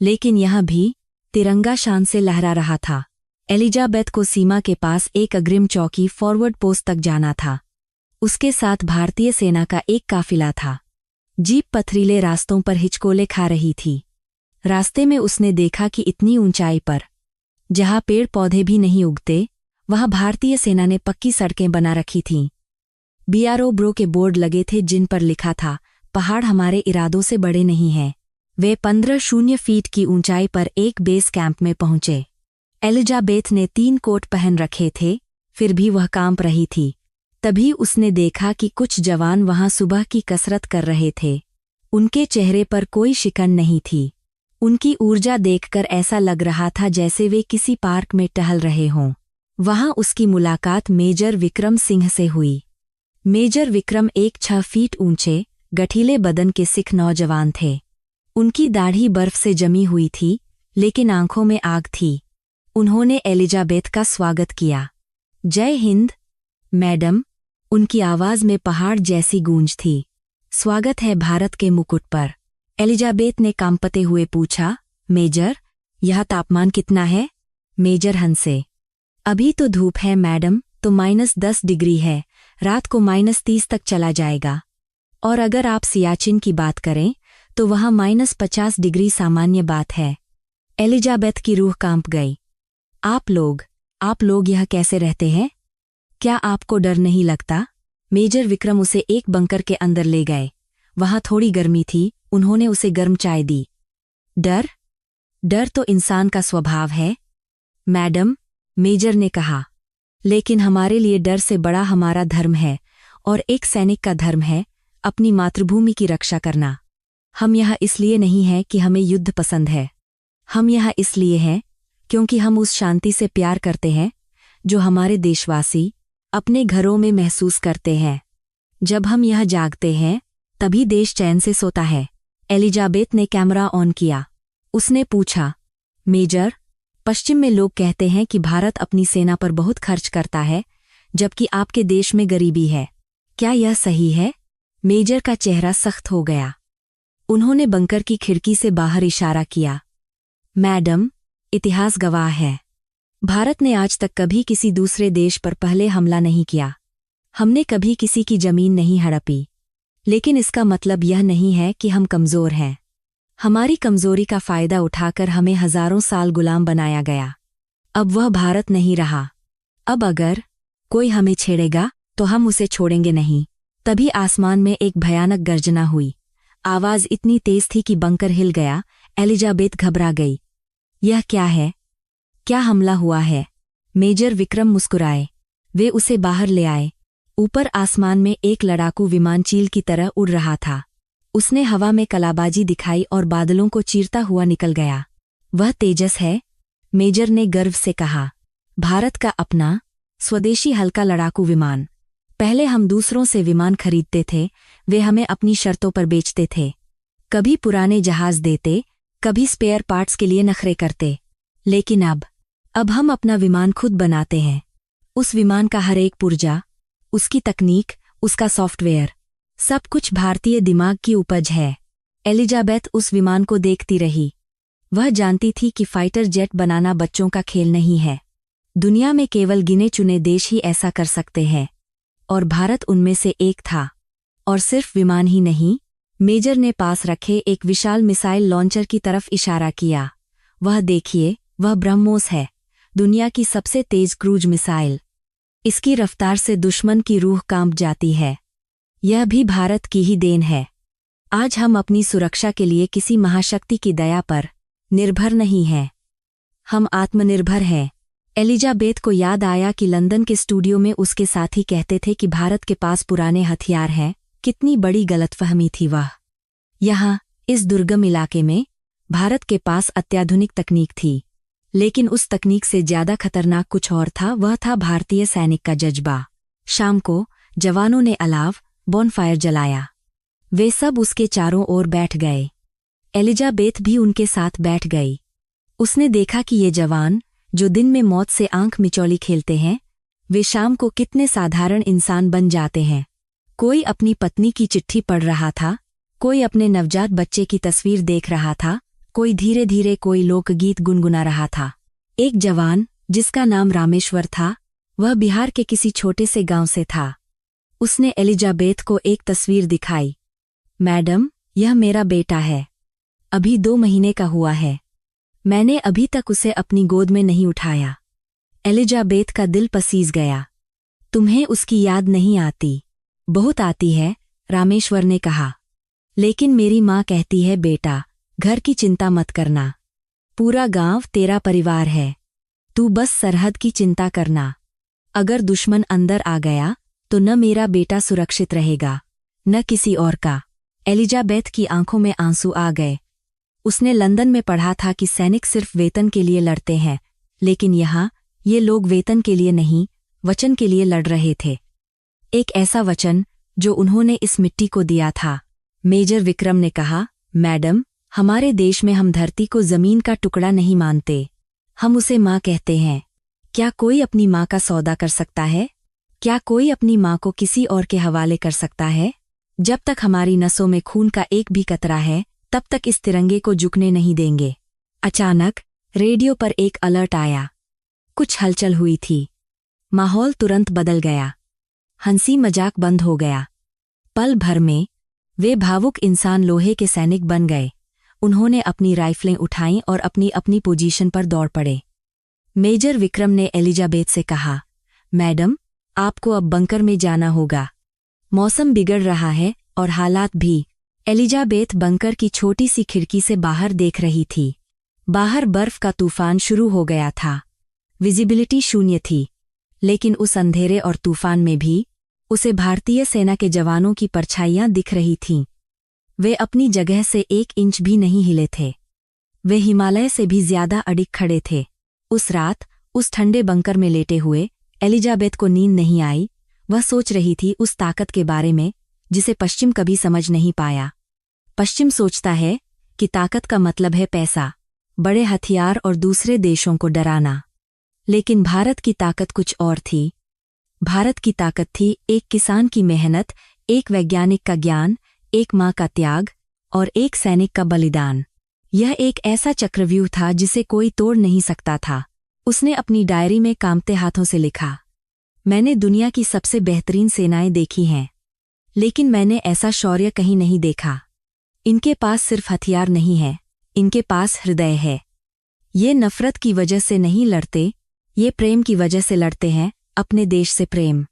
लेकिन यह भी तिरंगा शान से लहरा रहा था। एलिजाबेथ को सीमा के पास एक अग्रिम चौकी फॉरवर्ड पोस्ट तक जाना था। उसके साथ भारतीय सेना का एक काफिला था। जीप पथरीले रास्तों पर हिचकोले खा रही थी। रास्ते में उसने देखा कि इतनी ऊंचाई पर, जहां पेड़ पौधे भी नहीं उगते, वहां भारतीय सेना ने पक्की सड़कें बना रखी थीं। BRO ब्रो के बोर्ड लगे थे जिन पर लिखा था, पहाड़ हमारे इरादों से बड़े नहीं हैं। वे 15 फीट की ऊंचाई पर एक बेस कैंप में पहुंचे। एलिजाबेथ ने 3 कोट पहन रखे थे, फिर भी वह कांप रही थी। तभी उसने देखा कि कुछ जवान वहां सुबह की कसरत कर रहे थे। उनके चेहरे पर कोई शिकन नहीं थी। उनकी ऊर्जा देखकर ऐसा लग रहा था जैसे वे किसी पार्क में टहल रहे हों। वहां उसकी मुलाकात मेजर विक्रम सिंह से हुई। मेजर विक्रम एक 6 फीट ऊंचे, गठीले बदन के सिख नौजवान थे। उनकी दाढ़ी बर्फ से जमी हुई थी, लेकिन आंखों में आग थी। उन्होंने एलिजाबेथ का स्वागत किया। जय हिंद, मैडम। उनकी आवाज में पहाड़ जैसी गूंज थी। स्वागत है भारत के मुकुट पर। एलिजाबेथ ने कांपते हुए पूछा, मेजर, यह तापमान कितना है? मेजर हंसे। अभी तो धूप है मैडम, तो -10 डिग्री है। रात को -30 तक चला जाएगा। और अगर आप सियाचिन की बात करें तो वहां -50 डिग्री सामान्य बात है। एलिजाबेथ की रूह कांप गई। आप लोग यह कैसे रहते हैं? क्या आपको डर नहीं लगता? मेजर विक्रम उसे एक बंकर के अंदर ले गए। वहां थोड़ी गर्मी थी। उन्होंने उसे गर्म चाय दी। डर तो इंसान का स्वभाव है मैडम, मेजर ने कहा। लेकिन हमारे लिए डर से बड़ा हमारा धर्म है, और एक सैनिक का धर्म है अपनी मातृभूमि की रक्षा करना। हम यहाँ इसलिए नहीं हैं कि हमें युद्ध पसंद है। हम यहाँ इसलिए हैं क्योंकि हम उस शांति से प्यार करते हैं जो हमारे देशवासी अपने घरों में महसूस करते हैं। जब हम यह जागते हैं तभी देश चैन से सोता है। एलिजाबेथ ने कैमरा ऑन किया। उसने पूछा, मेजर, पश्चिम में लोग कहते हैं कि भारत अपनी सेना पर बहुत खर्च करता है, जबकि आपके देश में गरीबी है। क्या यह सही है? मेजर का चेहरा सख्त हो गया। उन्होंने बंकर की खिड़की से बाहर इशारा किया। मैडम, इतिहास गवाह है, भारत ने आज तक कभी किसी दूसरे देश पर पहले हमला नहीं किया। हमने कभी किसी की जमीन नहीं हड़पी। लेकिन इसका मतलब यह नहीं है कि हम कमज़ोर हैं। हमारी कमज़ोरी का फ़ायदा उठाकर हमें हज़ारों साल गुलाम बनाया गया। अब वह भारत नहीं रहा। अब अगर कोई हमें छेड़ेगा तो हम उसे छोड़ेंगे नहीं। तभी आसमान में एक भयानक गर्जना हुई। आवाज़ इतनी तेज थी कि बंकर हिल गया। एलिजाबेथ घबरा गई। यह क्या है? क्या हमला हुआ है? मेजर विक्रम मुस्कुराए। वे उसे बाहर ले आए। ऊपर आसमान में एक लड़ाकू विमान चील की तरह उड़ रहा था। उसने हवा में कलाबाजी दिखाई और बादलों को चीरता हुआ निकल गया। वह तेजस है, मेजर ने गर्व से कहा। भारत का अपना स्वदेशी हल्का लड़ाकू विमान। पहले हम दूसरों से विमान खरीदते थे, वे हमें अपनी शर्तों पर बेचते थे। कभी पुराने जहाज देते, कभी स्पेयर पार्ट्स के लिए नखरे करते। लेकिन अब हम अपना विमान खुद बनाते हैं। उस विमान का हर एक पुर्जा, उसकी तकनीक, उसका सॉफ्टवेयर, सब कुछ भारतीय दिमाग की उपज है। एलिजाबेथ उस विमान को देखती रही। वह जानती थी कि फाइटर जेट बनाना बच्चों का खेल नहीं है। दुनिया में केवल गिने चुने देश ही ऐसा कर सकते हैं, और भारत उनमें से एक था। और सिर्फ विमान ही नहीं, मेजर ने पास रखे एक विशाल मिसाइल लॉन्चर की तरफ इशारा किया। वह देखिए, वह ब्रह्मोस है, दुनिया की सबसे तेज क्रूज मिसाइल। इसकी रफ्तार से दुश्मन की रूह कांप जाती है। यह भी भारत की ही देन है। आज हम अपनी सुरक्षा के लिए किसी महाशक्ति की दया पर निर्भर नहीं हैं। हम आत्मनिर्भर हैं। एलिजाबेथ को याद आया कि लंदन के स्टूडियो में उसके साथी कहते थे कि भारत के पास पुराने हथियार हैं। कितनी बड़ी गलतफहमी थी वह। यहाँ, इस दुर्गम इलाके में, भारत के पास अत्याधुनिक तकनीक थी, लेकिन उस तकनीक से ज्यादा खतरनाक कुछ और था। वह था भारतीय सैनिक का जज्बा। शाम को जवानों ने अलाव बॉनफायर जलाया। वे सब उसके चारों ओर बैठ गए। एलिजाबेथ भी उनके साथ बैठ गई। उसने देखा कि ये जवान, जो दिन में मौत से आंख मिचौली खेलते हैं, वे शाम को कितने साधारण इंसान बन जाते हैं। कोई अपनी पत्नी की चिट्ठी पढ़ रहा था, कोई अपने नवजात बच्चे की तस्वीर देख रहा था, कोई धीरे धीरे कोई लोकगीत गुनगुना रहा था। एक जवान, जिसका नाम रामेश्वर था, वह बिहार के किसी छोटे से गांव से था। उसने एलिजाबेथ को एक तस्वीर दिखाई। मैडम, यह मेरा बेटा है। अभी 2 महीने का हुआ है। मैंने अभी तक उसे अपनी गोद में नहीं उठाया। एलिजाबेथ का दिल पसीज गया। तुम्हें उसकी याद नहीं आती? बहुत आती है, रामेश्वर ने कहा। लेकिन मेरी माँ कहती है, बेटा, घर की चिंता मत करना। पूरा गांव तेरा परिवार है। तू बस सरहद की चिंता करना। अगर दुश्मन अंदर आ गया तो न मेरा बेटा सुरक्षित रहेगा, न किसी और का। एलिजाबेथ की आंखों में आंसू आ गए। उसने लंदन में पढ़ा था कि सैनिक सिर्फ वेतन के लिए लड़ते हैं, लेकिन यहाँ ये लोग वेतन के लिए नहीं, वचन के लिए लड़ रहे थे। एक ऐसा वचन जो उन्होंने इस मिट्टी को दिया था। मेजर विक्रम ने कहा, मैडम, हमारे देश में हम धरती को जमीन का टुकड़ा नहीं मानते, हम उसे माँ कहते हैं। क्या कोई अपनी माँ का सौदा कर सकता है? क्या कोई अपनी माँ को किसी और के हवाले कर सकता है? जब तक हमारी नसों में खून का एक भी कतरा है, तब तक इस तिरंगे को झुकने नहीं देंगे। अचानक रेडियो पर एक अलर्ट आया। कुछ हलचल हुई थी। माहौल तुरंत बदल गया। हंसी मजाक बंद हो गया। पल भर में वे भावुक इंसान लोहे के सैनिक बन गए। उन्होंने अपनी राइफलें उठाईं और अपनी अपनी पोजीशन पर दौड़ पड़े। मेजर विक्रम ने एलिजाबेथ से कहा, मैडम, आपको अब बंकर में जाना होगा। मौसम बिगड़ रहा है और हालात भी। एलिजाबेथ बंकर की छोटी सी खिड़की से बाहर देख रही थी। बाहर बर्फ का तूफान शुरू हो गया था। विजिबिलिटी शून्य थी, लेकिन उस अंधेरे और तूफान में भी उसे भारतीय सेना के जवानों की परछाइयां दिख रही थीं। वे अपनी जगह से 1 इंच भी नहीं हिले थे। वे हिमालय से भी ज्यादा अडिग खड़े थे। उस रात, उस ठंडे बंकर में लेटे हुए एलिजाबेथ को नींद नहीं आई। वह सोच रही थी उस ताकत के बारे में जिसे पश्चिम कभी समझ नहीं पाया। पश्चिम सोचता है कि ताकत का मतलब है पैसा, बड़े हथियार और दूसरे देशों को डराना। लेकिन भारत की ताकत कुछ और थी। भारत की ताकत थी एक किसान की मेहनत, एक वैज्ञानिक का ज्ञान, एक माँ का त्याग और एक सैनिक का बलिदान। यह एक ऐसा चक्रव्यूह था जिसे कोई तोड़ नहीं सकता था। उसने अपनी डायरी में कांपते हाथों से लिखा, मैंने दुनिया की सबसे बेहतरीन सेनाएं देखी हैं, लेकिन मैंने ऐसा शौर्य कहीं नहीं देखा। इनके पास सिर्फ हथियार नहीं है, इनके पास हृदय है। ये नफरत की वजह से नहीं लड़ते, ये प्रेम की वजह से लड़ते हैं, अपने देश से प्रेम।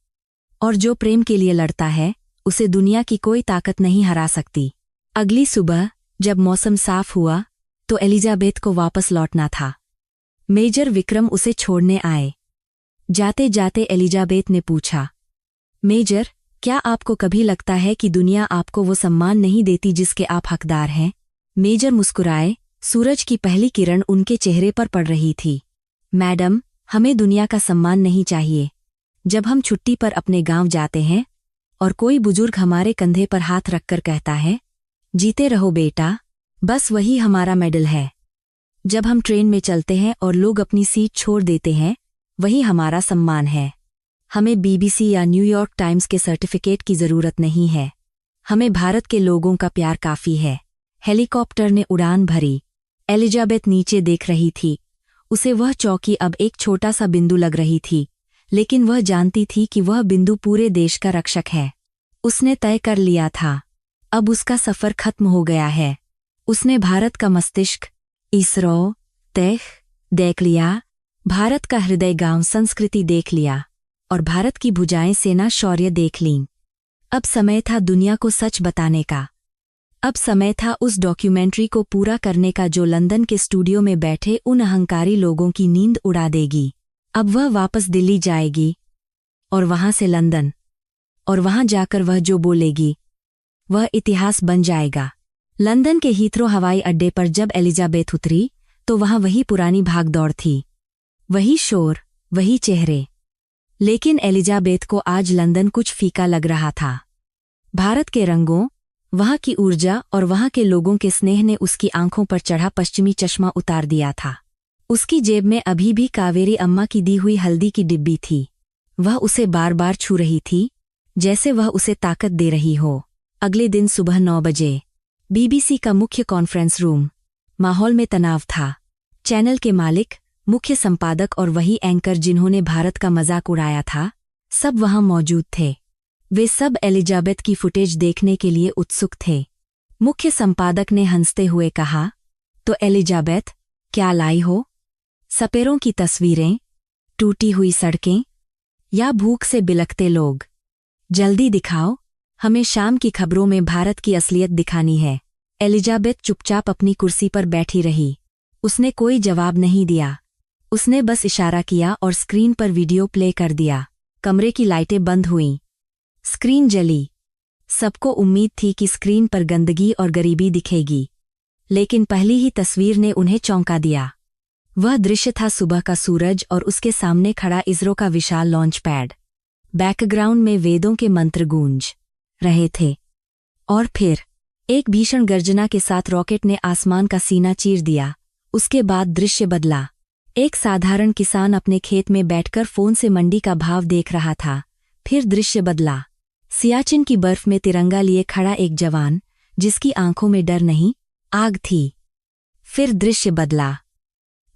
और जो प्रेम के लिए लड़ता है उसे दुनिया की कोई ताकत नहीं हरा सकती। अगली सुबह जब मौसम साफ हुआ तो एलिजाबेथ को वापस लौटना था। मेजर विक्रम उसे छोड़ने आए। जाते जाते एलिजाबेथ ने पूछा, मेजर, क्या आपको कभी लगता है कि दुनिया आपको वो सम्मान नहीं देती जिसके आप हकदार हैं? मेजर मुस्कुराए। सूरज की पहली किरण उनके चेहरे पर पड़ रही थी। मैडम, हमें दुनिया का सम्मान नहीं चाहिए। जब हम छुट्टी पर अपने गांव जाते हैं और कोई बुजुर्ग हमारे कंधे पर हाथ रखकर कहता है, जीते रहो बेटा, बस वही हमारा मेडल है। जब हम ट्रेन में चलते हैं और लोग अपनी सीट छोड़ देते हैं, वही हमारा सम्मान है। हमें बीबीसी या न्यूयॉर्क टाइम्स के सर्टिफिकेट की जरूरत नहीं है। हमें भारत के लोगों का प्यार काफी है। हेलीकॉप्टर ने उड़ान भरी। एलिजाबेथ नीचे देख रही थी। उसे वह चौकी अब एक छोटा सा बिंदु लग रही थी, लेकिन वह जानती थी कि वह बिंदु पूरे देश का रक्षक है। उसने तय कर लिया था, अब उसका सफर खत्म हो गया है। उसने भारत का मस्तिष्क, इसरो, तय देख लिया, भारत का हृदय गांव संस्कृति देख लिया और भारत की भुजाएं सेना शौर्य देख लीं। अब समय था दुनिया को सच बताने का। अब समय था उस डॉक्यूमेंट्री को पूरा करने का जो लंदन के स्टूडियो में बैठे उन अहंकारी लोगों की नींद उड़ा देगी। अब वह वापस दिल्ली जाएगी और वहां से लंदन, और वहां जाकर वह जो बोलेगी वह इतिहास बन जाएगा। लंदन के हीथ्रो हवाई अड्डे पर जब एलिजाबेथ उतरी तो वहां वही पुरानी भागदौड़ थी, वही शोर, वही चेहरे। लेकिन एलिजाबेथ को आज लंदन कुछ फीका लग रहा था। भारत के रंगों, वहां की ऊर्जा और वहां के लोगों के स्नेह ने उसकी आंखों पर चढ़ा पश्चिमी चश्मा उतार दिया था। उसकी जेब में अभी भी कावेरी अम्मा की दी हुई हल्दी की डिब्बी थी। वह उसे बार बार छू रही थी, जैसे वह उसे ताकत दे रही हो। अगले दिन सुबह 9 बजे बीबीसी का मुख्य कॉन्फ्रेंस रूम। माहौल में तनाव था। चैनल के मालिक, मुख्य संपादक और वही एंकर जिन्होंने भारत का मजाक उड़ाया था, सब वहां मौजूद थे। वे सब एलिजाबेथ की फुटेज देखने के लिए उत्सुक थे। मुख्य संपादक ने हंसते हुए कहा, तो एलिजाबेथ, क्या लाई हो? सपेरों की तस्वीरें, टूटी हुई सड़कें या भूख से बिलखते लोग? जल्दी दिखाओ, हमें शाम की खबरों में भारत की असलियत दिखानी है। एलिजाबेथ चुपचाप अपनी कुर्सी पर बैठी रही। उसने कोई जवाब नहीं दिया। उसने बस इशारा किया और स्क्रीन पर वीडियो प्ले कर दिया। कमरे की लाइटें बंद हुईं। स्क्रीन जली। सबको उम्मीद थी कि स्क्रीन पर गंदगी और गरीबी दिखेगी, लेकिन पहली ही तस्वीर ने उन्हें चौंका दिया। वह दृश्य था सुबह का सूरज और उसके सामने खड़ा इसरो का विशाल लॉन्च पैड। बैकग्राउंड में वेदों के मंत्र गूंज रहे थे। और फिर एक भीषण गर्जना के साथ रॉकेट ने आसमान का सीना चीर दिया। उसके बाद दृश्य बदला। एक साधारण किसान अपने खेत में बैठकर फोन से मंडी का भाव देख रहा था। फिर दृश्य बदला। सियाचिन की बर्फ में तिरंगा लिए खड़ा एक जवान, जिसकी आंखों में डर नहीं, आग थी। फिर दृश्य बदला।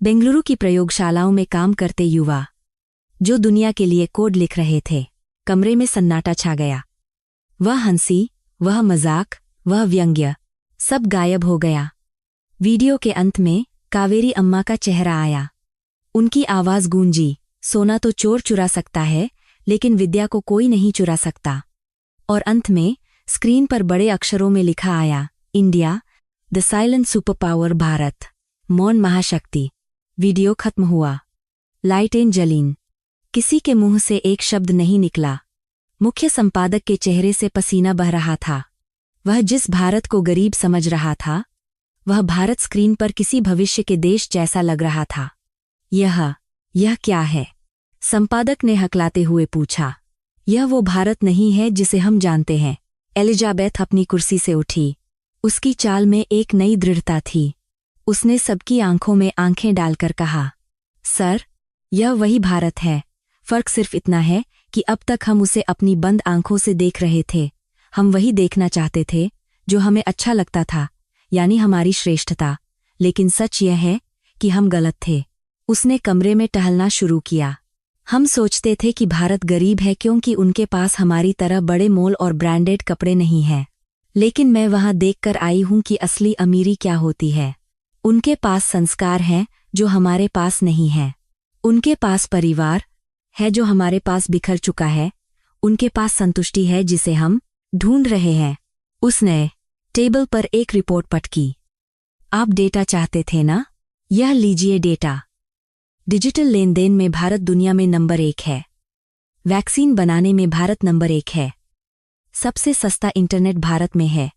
बेंगलुरु की प्रयोगशालाओं में काम करते युवा, जो दुनिया के लिए कोड लिख रहे थे। कमरे में सन्नाटा छा गया। वह हंसी, वह मजाक, वह व्यंग्य, सब गायब हो गया। वीडियो के अंत में कावेरी अम्मा का चेहरा आया। उनकी आवाज गूंजी, सोना तो चोर चुरा सकता है, लेकिन विद्या को कोई नहीं चुरा सकता। और अंत में स्क्रीन पर बड़े अक्षरों में लिखा आया, India, the silent super power, Bharat, मौन महाशक्ति। वीडियो खत्म हुआ। लाइटें जलीं। किसी के मुंह से एक शब्द नहीं निकला। मुख्य संपादक के चेहरे से पसीना बह रहा था। वह जिस भारत को गरीब समझ रहा था, वह भारत स्क्रीन पर किसी भविष्य के देश जैसा लग रहा था। यह क्या है? संपादक ने हकलाते हुए पूछा। यह वो भारत नहीं है जिसे हम जानते हैं। एलिजाबेथ अपनी कुर्सी से उठी। उसकी चाल में एक नई दृढ़ता थी। उसने सबकी आंखों में आंखें डालकर कहा, सर, यह वही भारत है। फर्क सिर्फ इतना है कि अब तक हम उसे अपनी बंद आंखों से देख रहे थे। हम वही देखना चाहते थे जो हमें अच्छा लगता था, यानी हमारी श्रेष्ठता। लेकिन सच यह है कि हम गलत थे। उसने कमरे में टहलना शुरू किया। हम सोचते थे कि भारत गरीब है क्योंकि उनके पास हमारी तरह बड़े मॉल और ब्रांडेड कपड़े नहीं हैं। लेकिन मैं वहां देखकर आई हूं कि असली अमीरी क्या होती है। उनके पास संस्कार हैं जो हमारे पास नहीं है। उनके पास परिवार है जो हमारे पास बिखर चुका है। उनके पास संतुष्टि है जिसे हम ढूंढ रहे हैं। उसने टेबल पर एक रिपोर्ट पटकी। आप डेटा चाहते थे ना? यह लीजिए डेटा। डिजिटल लेन देन में भारत दुनिया में नंबर 1 है। वैक्सीन बनाने में भारत नंबर 1 है। सबसे सस्ता इंटरनेट भारत में है।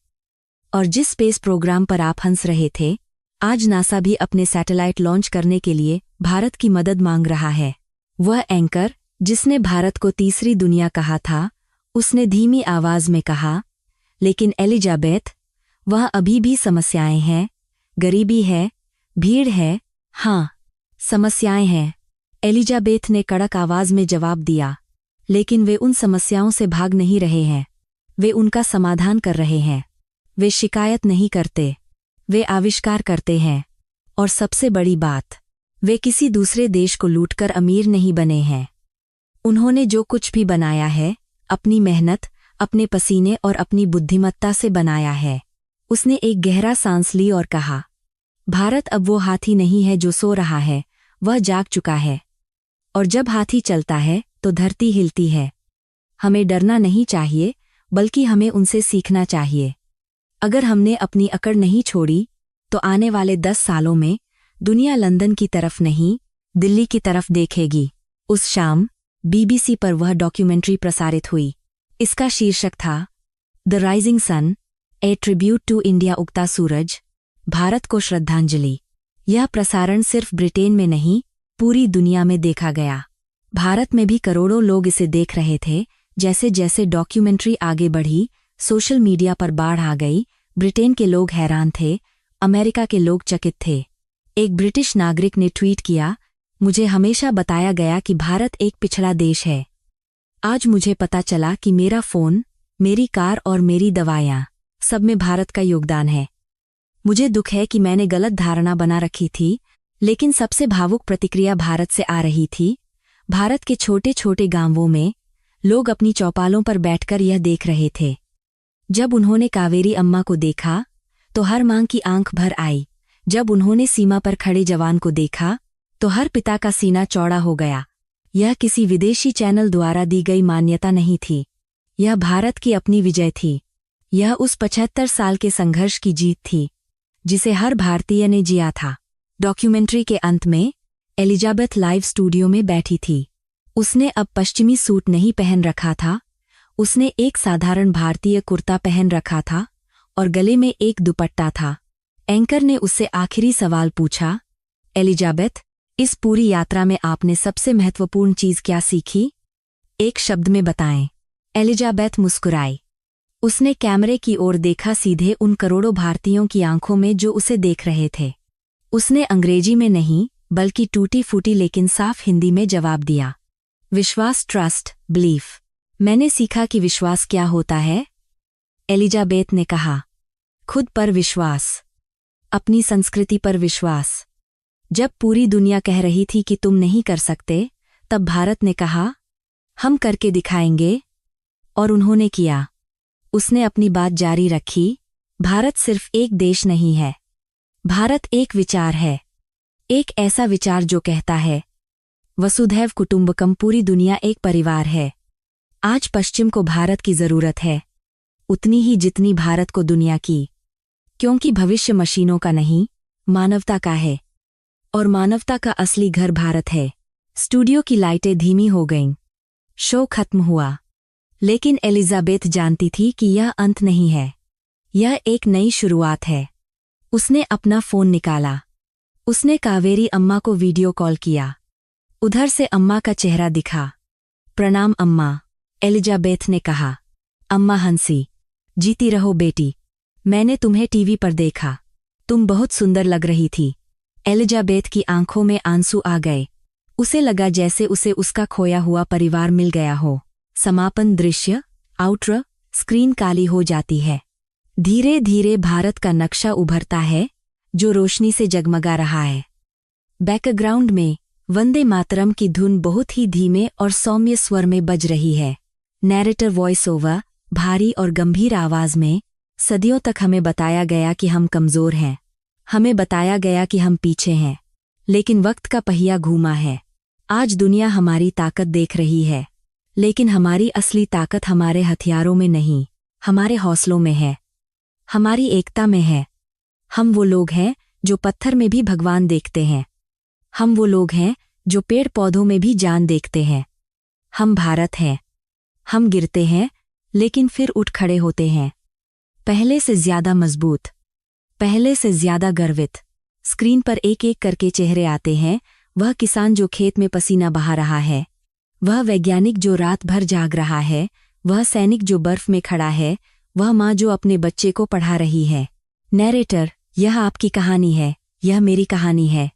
और जिस स्पेस प्रोग्राम पर आप हंस रहे थे, आज नासा भी अपने सैटेलाइट लॉन्च करने के लिए भारत की मदद मांग रहा है। वह एंकर जिसने भारत को तीसरी दुनिया कहा था, उसने धीमी आवाज में कहा, लेकिन एलिजाबेथ, वह अभी भी समस्याएं हैं। गरीबी है, भीड़ है, हाँ, समस्याएं हैं। एलिजाबेथ ने कड़क आवाज में जवाब दिया। लेकिन वे उन समस्याओं से भाग नहीं रहे हैं। वे उनका समाधान कर रहे हैं। वे शिकायत नहीं करते, वे आविष्कार करते हैं। और सबसे बड़ी बात, वे किसी दूसरे देश को लूटकर अमीर नहीं बने हैं। उन्होंने जो कुछ भी बनाया है, अपनी मेहनत, अपने पसीने और अपनी बुद्धिमत्ता से बनाया है। उसने एक गहरा सांस ली और कहा, भारत अब वो हाथी नहीं है जो सो रहा है, वह जाग चुका है। और जब हाथी चलता है तो धरती हिलती है। हमें डरना नहीं चाहिए, बल्कि हमें उनसे सीखना चाहिए। अगर हमने अपनी अकड़ नहीं छोड़ी, तो आने वाले 10 सालों में दुनिया लंदन की तरफ नहीं, दिल्ली की तरफ देखेगी। उस शाम बीबीसी पर वह डॉक्यूमेंट्री प्रसारित हुई। इसका शीर्षक था the rising sun, a tribute to India. उगता सूरज, भारत को श्रद्धांजलि। यह प्रसारण सिर्फ ब्रिटेन में नहीं, पूरी दुनिया में देखा गया। भारत में भी करोड़ों लोग इसे देख रहे थे। जैसे जैसे डॉक्यूमेंट्री आगे बढ़ी, सोशल मीडिया पर बाढ़ आ गई। ब्रिटेन के लोग हैरान थे, अमेरिका के लोग चकित थे। एक ब्रिटिश नागरिक ने ट्वीट किया, मुझे हमेशा बताया गया कि भारत एक पिछड़ा देश है। आज मुझे पता चला कि मेरा फ़ोन, मेरी कार और मेरी दवाइयाँ, सब में भारत का योगदान है। मुझे दुख है कि मैंने गलत धारणा बना रखी थी, लेकिन सबसे भावुक प्रतिक्रिया भारत से आ रही थी। भारत के छोटे छोटे गांवों में लोग अपनी चौपालों पर बैठकर यह देख रहे थे। जब उन्होंने कावेरी अम्मा को देखा, तो हर मां की आंख भर आई। जब उन्होंने सीमा पर खड़े जवान को देखा, तो हर पिता का सीना चौड़ा हो गया। यह किसी विदेशी चैनल द्वारा दी गई मान्यता नहीं थी। यह भारत की अपनी विजय थी। यह उस 75 साल के संघर्ष की जीत थी, जिसे हर भारतीय ने जिया था। डॉक्यूमेंट्री के अंत में एलिजाबेथ लाइव स्टूडियो में बैठी थी। उसने अब पश्चिमी सूट नहीं पहन रखा था। उसने एक साधारण भारतीय कुर्ता पहन रखा था और गले में एक दुपट्टा था। एंकर ने उससे आखिरी सवाल पूछा, एलिजाबेथ, इस पूरी यात्रा में आपने सबसे महत्वपूर्ण चीज क्या सीखी? एक शब्द में बताएं। एलिजाबेथ मुस्कुराई। उसने कैमरे की ओर देखा, सीधे उन करोड़ों भारतीयों की आंखों में जो उसे देख रहे थे। उसने अंग्रेजी में नहीं, बल्कि टूटी फूटी लेकिन साफ हिंदी में जवाब दिया, विश्वास, ट्रस्ट, बिलीफ। मैंने सीखा कि विश्वास क्या होता है। एलिजाबेथ ने कहा, खुद पर विश्वास, अपनी संस्कृति पर विश्वास। जब पूरी दुनिया कह रही थी कि तुम नहीं कर सकते, तब भारत ने कहा, हम करके दिखाएंगे। और उन्होंने किया। उसने अपनी बात जारी रखी, भारत सिर्फ एक देश नहीं है। भारत एक विचार है। एक ऐसा विचार जो कहता है, वसुधैव कुटुंबकम, पूरी दुनिया एक परिवार है। आज पश्चिम को भारत की जरूरत है, उतनी ही जितनी भारत को दुनिया की। क्योंकि भविष्य मशीनों का नहीं, मानवता का है। और मानवता का असली घर भारत है। स्टूडियो की लाइटें धीमी हो गईं। शो खत्म हुआ। लेकिन एलिजाबेथ जानती थी कि यह अंत नहीं है, यह एक नई शुरुआत है। उसने अपना फ़ोन निकाला। उसने कावेरी अम्मा को वीडियो कॉल किया। उधर से अम्मा का चेहरा दिखा। प्रणाम अम्मा, एलिजाबेथ ने कहा। अम्मा हंसी। जीती रहो बेटी, मैंने तुम्हें टीवी पर देखा, तुम बहुत सुंदर लग रही थी। एलिजाबेथ की आंखों में आंसू आ गए। उसे लगा जैसे उसे उसका खोया हुआ परिवार मिल गया हो। समापन दृश्य। आउटर। स्क्रीन काली हो जाती है। धीरे धीरे भारत का नक्शा उभरता है जो रोशनी से जगमगा रहा है। बैकग्राउंड में वंदे मातरम की धुन बहुत ही धीमे और सौम्य स्वर में बज रही है। नैरेटर वॉइस ओवर भारी और गंभीर आवाज में। सदियों तक हमें बताया गया कि हम कमजोर हैं, हमें बताया गया कि हम पीछे हैं, लेकिन वक्त का पहिया घूमा है। आज दुनिया हमारी ताकत देख रही है, लेकिन हमारी असली ताकत हमारे हथियारों में नहीं, हमारे हौसलों में है, हमारी एकता में है। हम वो लोग हैं जो पत्थर में भी भगवान देखते हैं। हम वो लोग हैं जो पेड़ पौधों में भी जान देखते हैं। हम भारत हैं। हम गिरते हैं लेकिन फिर उठ खड़े होते हैं, पहले से ज्यादा मजबूत, पहले से ज्यादा गर्वित। स्क्रीन पर एक एक करके चेहरे आते हैं। वह किसान जो खेत में पसीना बहा रहा है, वह वैज्ञानिक जो रात भर जाग रहा है, वह सैनिक जो बर्फ में खड़ा है, वह माँ जो अपने बच्चे को पढ़ा रही है। नैरेटर, यह आपकी कहानी है, यह मेरी कहानी है,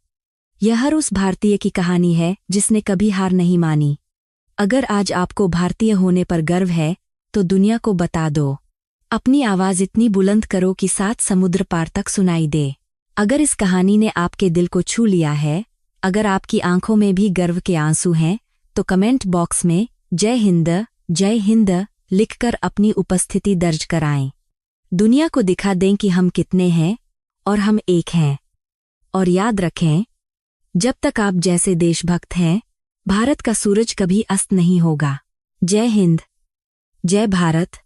यह हर उस भारतीय की कहानी है जिसने कभी हार नहीं मानी। अगर आज आपको भारतीय होने पर गर्व है तो दुनिया को बता दो। अपनी आवाज इतनी बुलंद करो कि 7 समुद्र पार तक सुनाई दे। अगर इस कहानी ने आपके दिल को छू लिया है, अगर आपकी आंखों में भी गर्व के आंसू हैं, तो कमेंट बॉक्स में जय हिंद लिखकर अपनी उपस्थिति दर्ज कराएं। दुनिया को दिखा दें कि हम कितने हैं और हम एक हैं। और याद रखें, जब तक आप जैसे देशभक्त हैं, भारत का सूरज कभी अस्त नहीं होगा। जय हिंद, जय भारत।